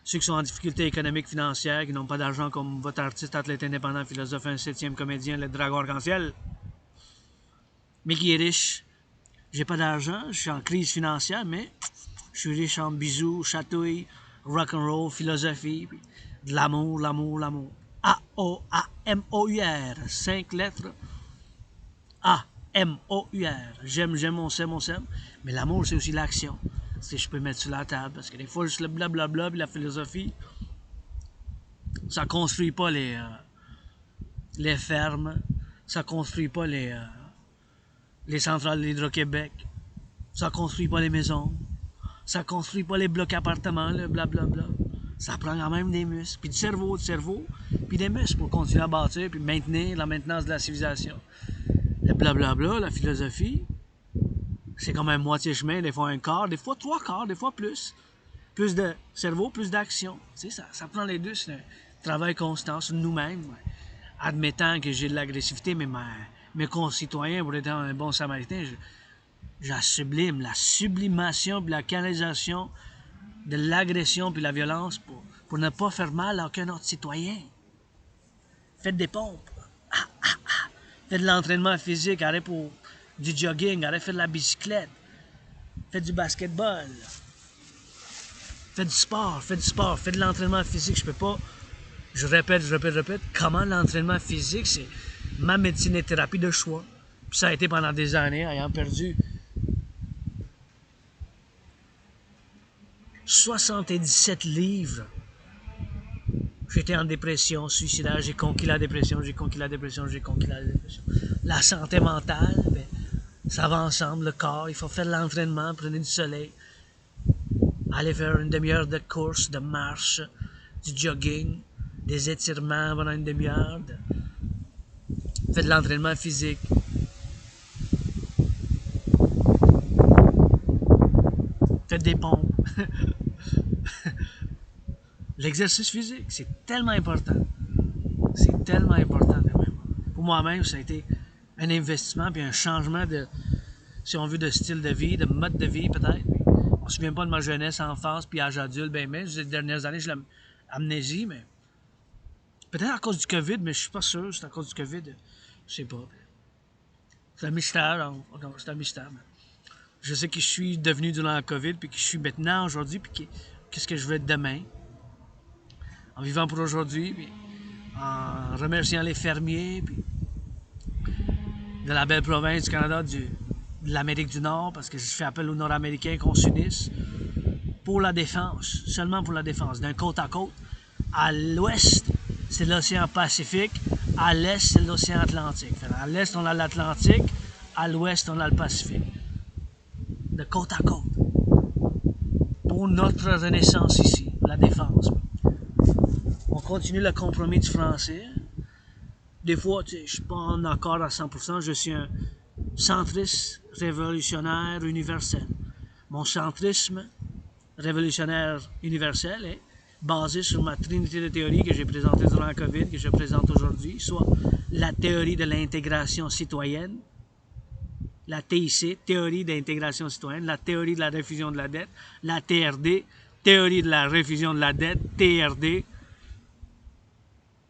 Ceux qui sont en difficulté économique, financière, qui n'ont pas d'argent comme votre artiste, athlète indépendant, philosophe, un 7e comédien, le dragon arc-en-ciel, mais qui est riche. J'ai pas d'argent, je suis en crise financière, mais je suis riche en bisouz, chatouilles, rock'n'roll, philosophie, puis de l'amour. A-O-A-M-O-U-R, 5 lettres. A-M-O-U-R. J'aime, on s'aime. Mais l'amour, c'est aussi l'action. Si je peux mettre sur la table. Parce que des fois, juste le blablabla et la philosophie, ça construit pas les fermes. Ça construit pas les centrales d'Hydro-Québec. Ça construit pas les maisons. Ça construit pas les blocs appartements, le blablabla. Ça prend quand même des muscles, puis du cerveau, puis des muscles pour continuer à bâtir, puis maintenir la maintenance de la civilisation. Le blablabla, la philosophie, c'est comme un moitié chemin, des fois un quart, des fois 3 quarts, des fois plus. Plus de cerveau, plus d'action. Tu sais, ça prend les deux, c'est un travail constant sur nous-mêmes. Admettant que j'ai de l'agressivité, mais mes concitoyens, pour être un bon samaritain, je la sublime, la sublimation puis la canalisation de l'agression puis la violence pour ne pas faire mal à aucun autre citoyen. Faites des pompes. Faites de l'entraînement physique, arrête pour du jogging, arrête de faire de la bicyclette. Faites du basketball. Faites du sport, faites de l'entraînement physique. Je peux pas, je répète, comment l'entraînement physique, c'est ma médecine et thérapie de choix. Puis ça a été pendant des années, ayant perdu 77 livres J'étais en dépression suicidaire, j'ai conquis la dépression, j'ai conquis la dépression, j'ai conquis la dépression. La santé mentale, ben, ça va ensemble, le corps, il faut faire de l'entraînement, prenez du soleil, allez faire une demi-heure de course, de marche, du jogging, des étirements pendant une demi-heure, faites de l'entraînement physique. Faites des pompes. L'exercice physique, c'est tellement important. C'est tellement important. Pour moi-même, ça a été un investissement puis un changement de, si on veut, de style de vie, de mode de vie peut-être. On ne se souvient pas de ma jeunesse, enfance puis âge adulte, ben mais les dernières années, j'ai l'amnésie, mais peut-être à cause du COVID, mais je suis pas sûr, c'est à cause du COVID. Je sais pas. C'est un mystère, c'est un mystère. Mais je sais qui je suis devenu durant la COVID, puis qui je suis maintenant, aujourd'hui, puis qu'est-ce que je veux être demain. En vivant pour aujourd'hui, puis en remerciant les fermiers, puis de la belle province du Canada, de l'Amérique du Nord, parce que je fais appel aux Nord-Américains qu'on s'unisse pour la défense, seulement pour la défense, d'un côte à côte. À l'ouest, c'est l'océan Pacifique, à l'est, c'est l'océan Atlantique. À l'est, on a l'Atlantique, à l'ouest, on a le Pacifique. De côte à côte. Pour notre renaissance ici, la défense. On continue le compromis du français. Des fois, je ne suis pas en accord à 100%, je suis un centriste révolutionnaire universel. Mon centrisme révolutionnaire universel est basé sur ma trinité de théories que j'ai présentées durant la COVID, que je présente aujourd'hui, soit la théorie de l'intégration citoyenne, la TIC, théorie d'intégration citoyenne, la théorie de la réfusion de la dette, la TRD, théorie de la réfusion de la dette, TRD,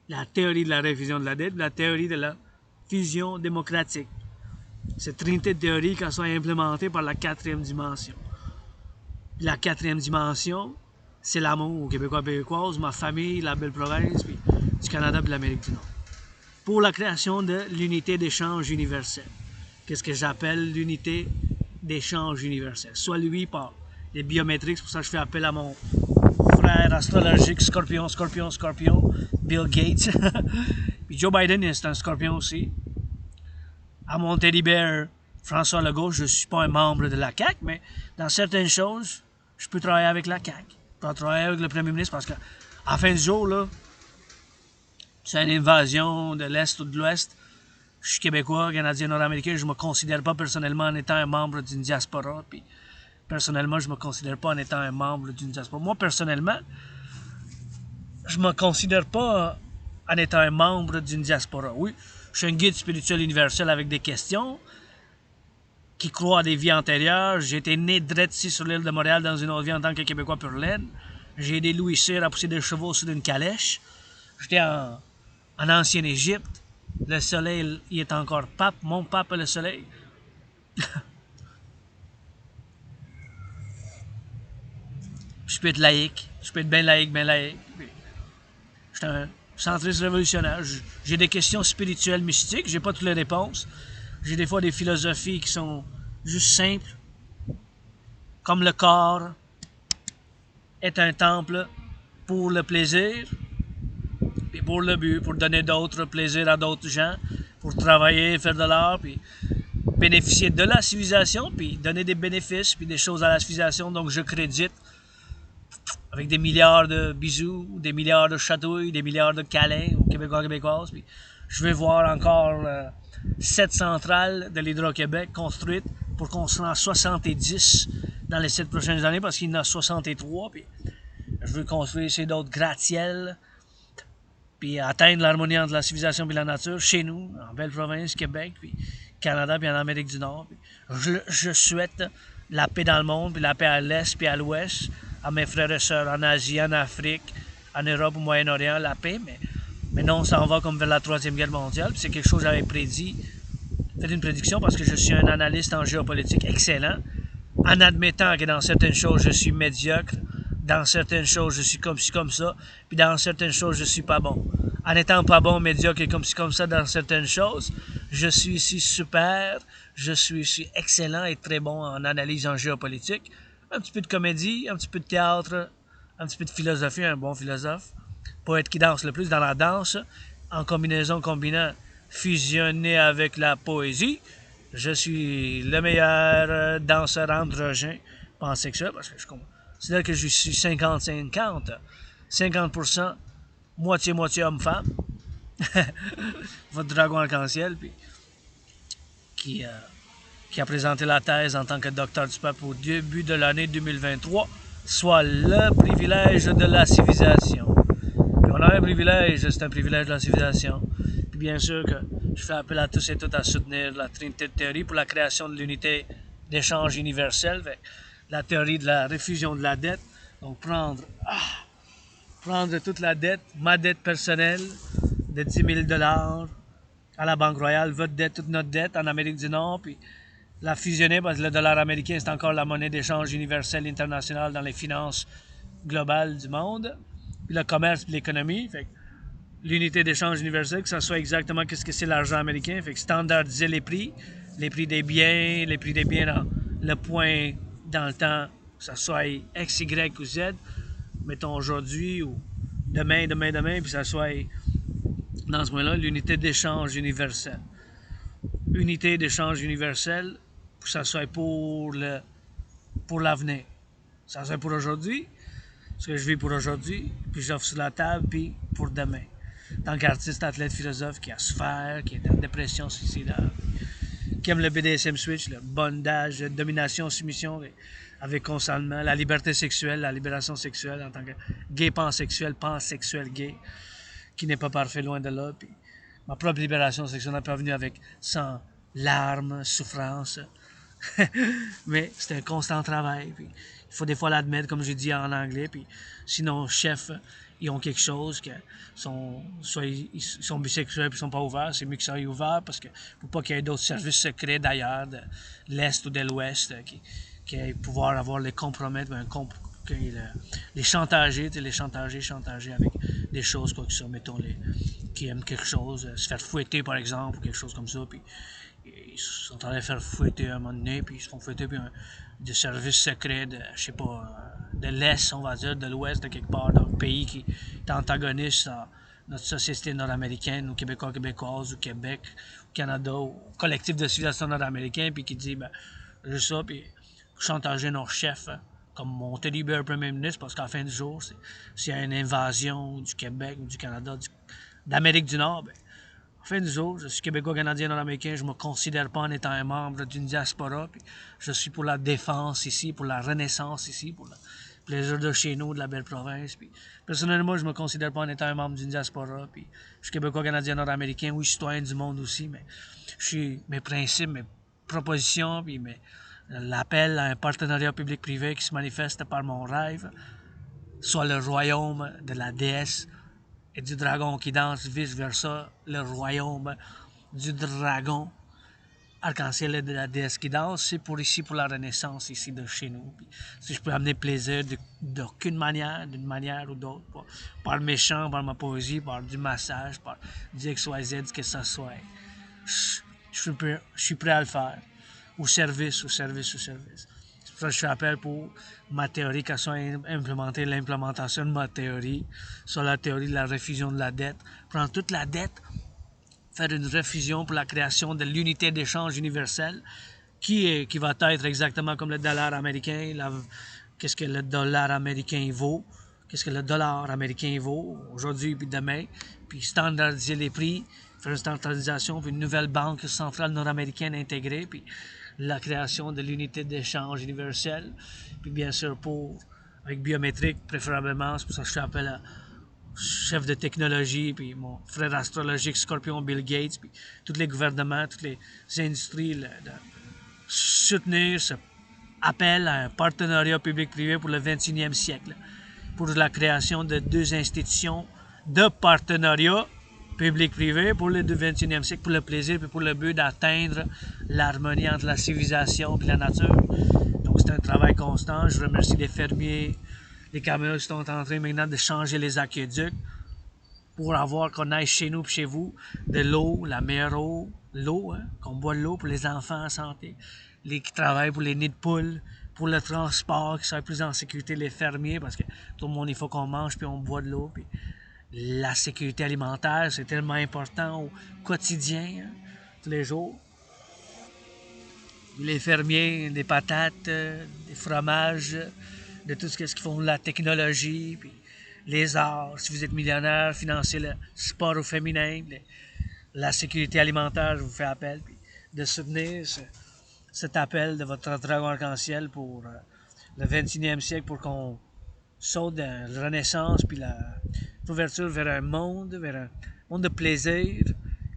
la théorie de la réfusion de la dette, la théorie de la fusion démocratique. Cette trinité de théories, qu'elle soit implémentée par la quatrième dimension. La quatrième dimension, c'est l'amour québécois québécoise, ma famille, la belle province, puis du Canada et de l'Amérique du Nord. Pour la création de l'unité d'échange universelle. Qu'est-ce que j'appelle l'unité d'échange universelle? Soit lui par les biométriques, c'est pour ça que je fais appel à mon frère astrologique, Scorpion, Bill Gates. Puis Joe Biden, c'est un Scorpion aussi. À mon teddy bear, François Legault, je ne suis pas un membre de la CAQ, mais dans certaines choses, je peux travailler avec la CAQ. Je peux travailler avec le premier ministre parce qu'à la fin du jour, là, c'est une invasion de l'Est ou de l'Ouest. Je suis québécois, canadien, nord-américain, je ne me considère pas personnellement en étant un membre d'une diaspora. Puis, personnellement, je ne me considère pas en étant un membre d'une diaspora. Moi, personnellement, je ne me considère pas en étant un membre d'une diaspora. Oui, je suis un guide spirituel universel avec des questions qui croient à des vies antérieures. J'ai été né direct ici sur l'île de Montréal dans une autre vie en tant que Québécois pur laine. J'ai aidé Louis Cyr à pousser des chevaux sur une calèche. J'étais en ancienne Égypte. Le soleil, il est encore pape. Mon pape est le soleil. Je peux être laïque. Je peux être bien laïque, bien laïque. Je suis un centriste révolutionnaire. J'ai des questions spirituelles, mystiques. J'ai pas toutes les réponses. J'ai des fois des philosophies qui sont juste simples. Comme le corps est un temple pour le plaisir. Puis pour le but, pour donner d'autres plaisirs à d'autres gens, pour travailler, faire de l'art, puis bénéficier de la civilisation, puis donner des bénéfices, puis des choses à la civilisation. Donc je crédite avec des milliards de bisouz, des milliards de chatouilles, des milliards de câlins aux Québécois québécoises. Puis je vais voir encore 7 centrales de l'Hydro-Québec construites pour qu'on soit en 70 dans les 7 prochaines années, parce qu'il y en a 63. Puis je veux construire ces d'autres gratte-ciels, puis atteindre l'harmonie entre la civilisation et la nature, chez nous, en belle province, Québec, puis Canada, puis en Amérique du Nord. Je souhaite la paix dans le monde, puis la paix à l'Est, puis à l'Ouest, à mes frères et sœurs en Asie, en Afrique, en Europe, au Moyen-Orient, la paix, mais non, on s'en va comme vers la Troisième Guerre mondiale, puis c'est quelque chose que j'avais prédit, fait une prédiction, parce que je suis un analyste en géopolitique excellent, en admettant que dans certaines choses, je suis médiocre, dans certaines choses, je suis comme ci, comme ça, puis dans certaines choses, je suis pas bon. En étant pas bon, médiocre et comme ci, comme ça dans certaines choses, je suis ici super, je suis ici excellent et très bon en analyse en géopolitique. Un petit peu de comédie, un petit peu de théâtre, un petit peu de philosophie, un bon philosophe. poète qui danse le plus dans la danse, en combinant fusionné avec la poésie. Je suis le meilleur danseur androgyne pansexuel parce que je considère que je suis 50-50. 50% moitié-moitié homme-femme. Votre dragon arc-en-ciel, puis qui a présenté la thèse en tant que docteur du peuple au début de l'année 2023, soit le privilège de la civilisation. Puis on a un privilège, c'est un privilège de la civilisation. Puis bien sûr que je fais appel à tous et toutes à soutenir la Trinité de théorie pour la création de l'unité d'échange universel, la théorie de la réfusion de la dette. Donc prendre toute la dette, ma dette personnelle de 10 000 $ à la Banque Royale, votre dette, toute notre dette en Amérique du Nord, puis la fusionner parce que le dollar américain, c'est encore la monnaie d'échange universelle internationale dans les finances globales du monde, puis le commerce puis l'économie. Fait que l'unité d'échange universelle, que ça soit exactement qu'est-ce que c'est l'argent américain, fait que standardiser les prix des biens, dans le point dans le temps, que ça soit X, Y ou Z, mettons aujourd'hui ou demain, puis ça soit dans ce point-là, l'unité d'échange universelle. Unité d'échange universelle, que ça soit pour l'avenir. Ça soit pour aujourd'hui, ce que je vis pour aujourd'hui, puis j'offre sur la table, puis pour demain. En tant qu'artiste, athlète, philosophe qui a souffert, qui est en dépression suicidaire, qui aime le BDSM switch, le bondage, la domination, soumission, avec consentement, la liberté sexuelle, la libération sexuelle en tant que gay pansexuel gay, qui n'est pas parfait, loin de là. Puis ma propre libération sexuelle n'est pas venue avec sans larmes, souffrance. Mais c'est un constant travail. Puis il faut des fois l'admettre, comme j'ai dit en anglais. Puis sinon, chef, ils ont quelque chose que soit ils sont bisexuels puis ils sont pas ouverts. C'est mieux qu'ils soient ouverts parce que pour pas qu'il y ait d'autres services secrets d'ailleurs, de l'Est ou de l'Ouest, qui aient pouvoir avoir les compromettre, les chantager avec des choses quoi que ça, mettons qui aiment quelque chose, se faire fouetter par exemple ou quelque chose comme ça, puis ils sont en train de faire fouetter à un moment donné, puis ils se font fouetter, puis des services secrets de, je sais pas, de l'Est, on va dire, de l'Ouest, de quelque part, d'un pays qui est antagoniste à notre société nord-américaine, ou québécoise, ou Québec, ou Canada, ou collectif de civilisation nord-américaine, puis qui dit, ben, juste ça, puis chantager nos chefs, comme mon teddy bear premier ministre, parce qu'à la fin du jour, s'il y a une invasion du Québec, ou du Canada, d'Amérique du Nord, ben, à la fin du jour, je suis québécois, canadien, nord-américain, je ne me considère pas en étant un membre d'une diaspora, puis je suis pour la défense ici, pour la renaissance ici, pour le plaisir de chez nous, de la belle province. Puis, personnellement, je ne me considère pas en étant un membre d'une diaspora, puis je suis québécois, canadien, nord-américain, oui, citoyen du monde aussi, mais mes principes, mes propositions, puis l'appel à un partenariat public-privé qui se manifeste par mon rêve, soit le royaume de la déesse et du dragon qui danse, vice-versa, le royaume du dragon Arc-En-Ciel et de la déesse qui danse, c'est pour la renaissance ici de chez nous. Puis, si je peux amener plaisir d'aucune manière, d'une manière ou d'autre, par le méchant, par ma poésie, par du massage, par du XYZ, que ça soit, je suis prêt à le faire. Au service. C'est pour ça que je fais appel pour ma théorie, qu'elle soit implémentée, l'implémentation de ma théorie, sur la théorie de la réfusion de la dette. Prendre toute la dette, faire une réfusion pour la création de l'unité d'échange universelle, qui va être exactement comme le dollar américain. Qu'est-ce que le dollar américain vaut? Qu'est-ce que le dollar américain vaut aujourd'hui puis demain? Puis standardiser les prix, faire une standardisation, puis une nouvelle banque centrale nord-américaine intégrée, puis la création de l'unité d'échange universelle, puis bien sûr avec biométrique préférablement, c'est pour ça que je fais appel à chef de technologie, puis mon frère astrologique Scorpion Bill Gates, puis tous les gouvernements, toutes les industries, de soutenir ce appel à un partenariat public-privé pour le 21e siècle, pour la création de 2 institutions de partenariat public-privé pour le 21e siècle, pour le plaisir et pour le but d'atteindre l'harmonie entre la civilisation et la nature. Donc c'est un travail constant. Je remercie les fermiers, les camions qui sont en train maintenant de changer les aqueducs pour avoir qu'on aille chez nous et chez vous de l'eau, la meilleure eau, qu'on boit de l'eau pour les enfants en santé, les qui travaillent pour les nids de poules, pour le transport, qui soient plus en sécurité, les fermiers, parce que tout le monde, il faut qu'on mange puis on boit de l'eau. Puis La sécurité alimentaire, c'est tellement important au quotidien, hein, tous les jours. Les fermiers, des patates, des fromages, de tout ce qu'ils font, la technologie, puis les arts. Si vous êtes millionnaire, financez le sport au féminin, la sécurité alimentaire, je vous fais appel, puis de soutenir cet appel de votre dragon arc-en-ciel pour le 21e siècle, pour qu'on saute dans la renaissance, puis l'ouverture vers un monde de plaisir,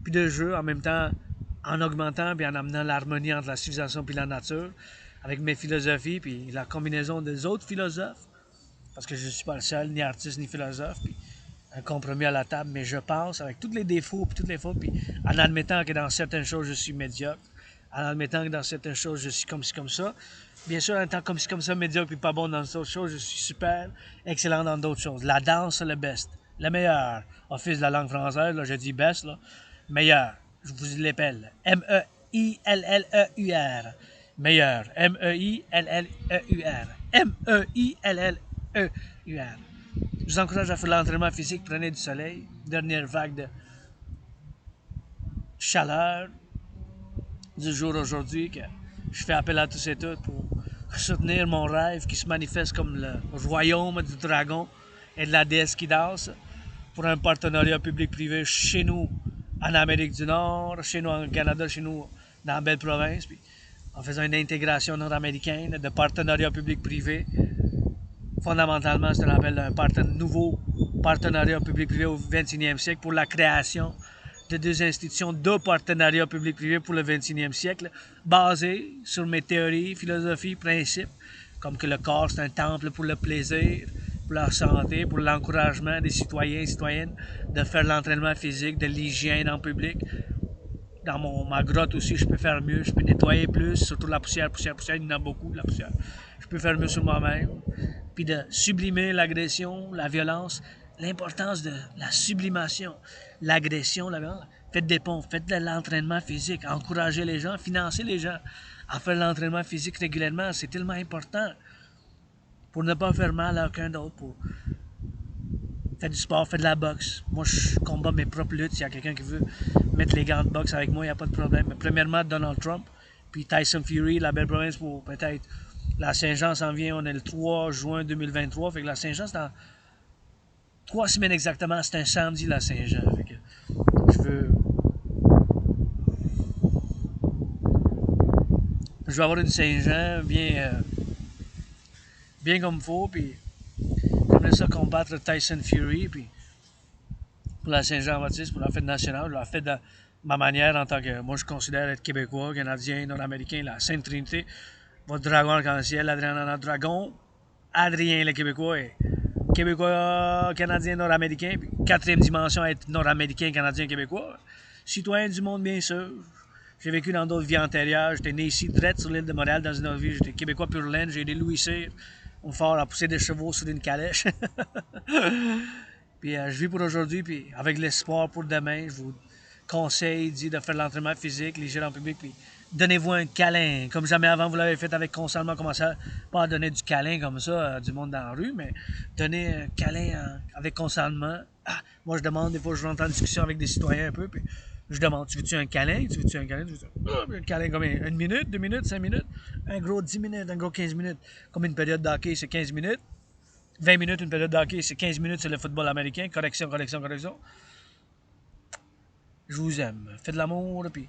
puis de jeu, en même temps, en augmentant puis en amenant l'harmonie entre la civilisation puis la nature, avec mes philosophies, puis la combinaison des autres philosophes, parce que je ne suis pas le seul, ni artiste, ni philosophe, puis un compromis à la table, mais je pense, avec tous les défauts, puis toutes les fautes, puis en admettant que dans certaines choses, je suis médiocre, en admettant que dans certaines choses, je suis comme ci, comme ça. Bien sûr, en étant comme ci, comme ça, médiocre, puis pas bon dans d'autres choses, je suis super excellent dans d'autres choses. La danse, c'est le best. Le meilleur. Office de la langue française, là, je dis best, là. Meilleur. Je vous l'appelle. M-E-I-L-L-E-U-R. Meilleur. M-E-I-L-L-E-U-R. M-E-I-L-L-E-U-R. Je vous encourage à faire l'entraînement physique. Prenez du soleil. Dernière vague de chaleur du jour aujourd'hui que je fais appel à tous et toutes pour soutenir mon rêve qui se manifeste comme le royaume du dragon et de la déesse qui danse pour un partenariat public-privé chez nous en Amérique du Nord, chez nous en Canada, chez nous dans la belle province, puis en faisant une intégration nord-américaine de partenariat public-privé. Fondamentalement, c'est un appel d'un nouveau partenariat public-privé au 21e siècle pour la création de deux institutions de partenariat public-privé pour le 21e siècle, basées sur mes théories, philosophies, principes, comme que le corps, c'est un temple pour le plaisir, pour la santé, pour l'encouragement des citoyens et citoyennes de faire l'entraînement physique, de l'hygiène en public. Dans ma grotte aussi, je peux faire mieux, je peux nettoyer plus, surtout la poussière, il y en a beaucoup de la poussière. Je peux faire mieux sur moi-même, puis de sublimer l'agression, la violence, l'importance de la sublimation, l'agression, la violence. Faites des pompes, faites de l'entraînement physique, encouragez les gens, financez les gens à faire l'entraînement physique régulièrement, c'est tellement important pour ne pas faire mal à aucun d'autre. Faites du sport, faites de la boxe. Moi, je combats mes propres luttes. S'il y a quelqu'un qui veut mettre les gants de boxe avec moi, il n'y a pas de problème. Mais premièrement, Donald Trump, puis Tyson Fury, la belle province pour peut-être. La Saint-Jean s'en vient, on est le 3 juin 2023. Fait que la Saint-Jean, c'est dans 3 semaines exactement. C'est un samedi, la Saint-Jean. Fait que je veux avoir une Saint-Jean bien comme il faut, puis j'aimerais ça combattre Tyson Fury, puis pour la Saint-Jean-Baptiste, pour la fête nationale, je la fête de ma manière en tant que, moi je considère être québécois, canadien, nord-américain, la Sainte Trinité, votre dragon arc-en-ciel, Adrien Dragon, Adrien le Québécois et Québécois, Canadien, Nord-Américain, puis quatrième dimension être Nord-Américain, Canadien, Québécois. Citoyen du monde, bien sûr. J'ai vécu dans d'autres vies antérieures. J'étais né ici, direct sur l'île de Montréal, dans une autre vie. J'étais Québécois pur laine. J'ai aidé Louis Cyr, mon fort, à pousser des chevaux sur une calèche. Puis je vis pour aujourd'hui, puis avec l'espoir pour demain, je vous conseille de faire l'entraînement physique, l'hygiène en public, puis donnez-vous un câlin, comme jamais avant vous l'avez fait avec consentement. Commencez pas à donner du câlin comme ça du monde dans la rue, mais donnez un câlin avec consentement. Ah, moi je demande, des fois je rentre en discussion avec des citoyens un peu, puis je demande, tu veux-tu un câlin? Tu veux-tu un câlin? Un câlin combien? 1 minute, 2 minutes, 5 minutes? Un gros 10 minutes, un gros 15 minutes. Comme une période d'hockey, c'est 15 minutes. 20 minutes, une période d'hockey, c'est 15 minutes, c'est le football américain. Correction. Je vous aime. Faites de l'amour, puis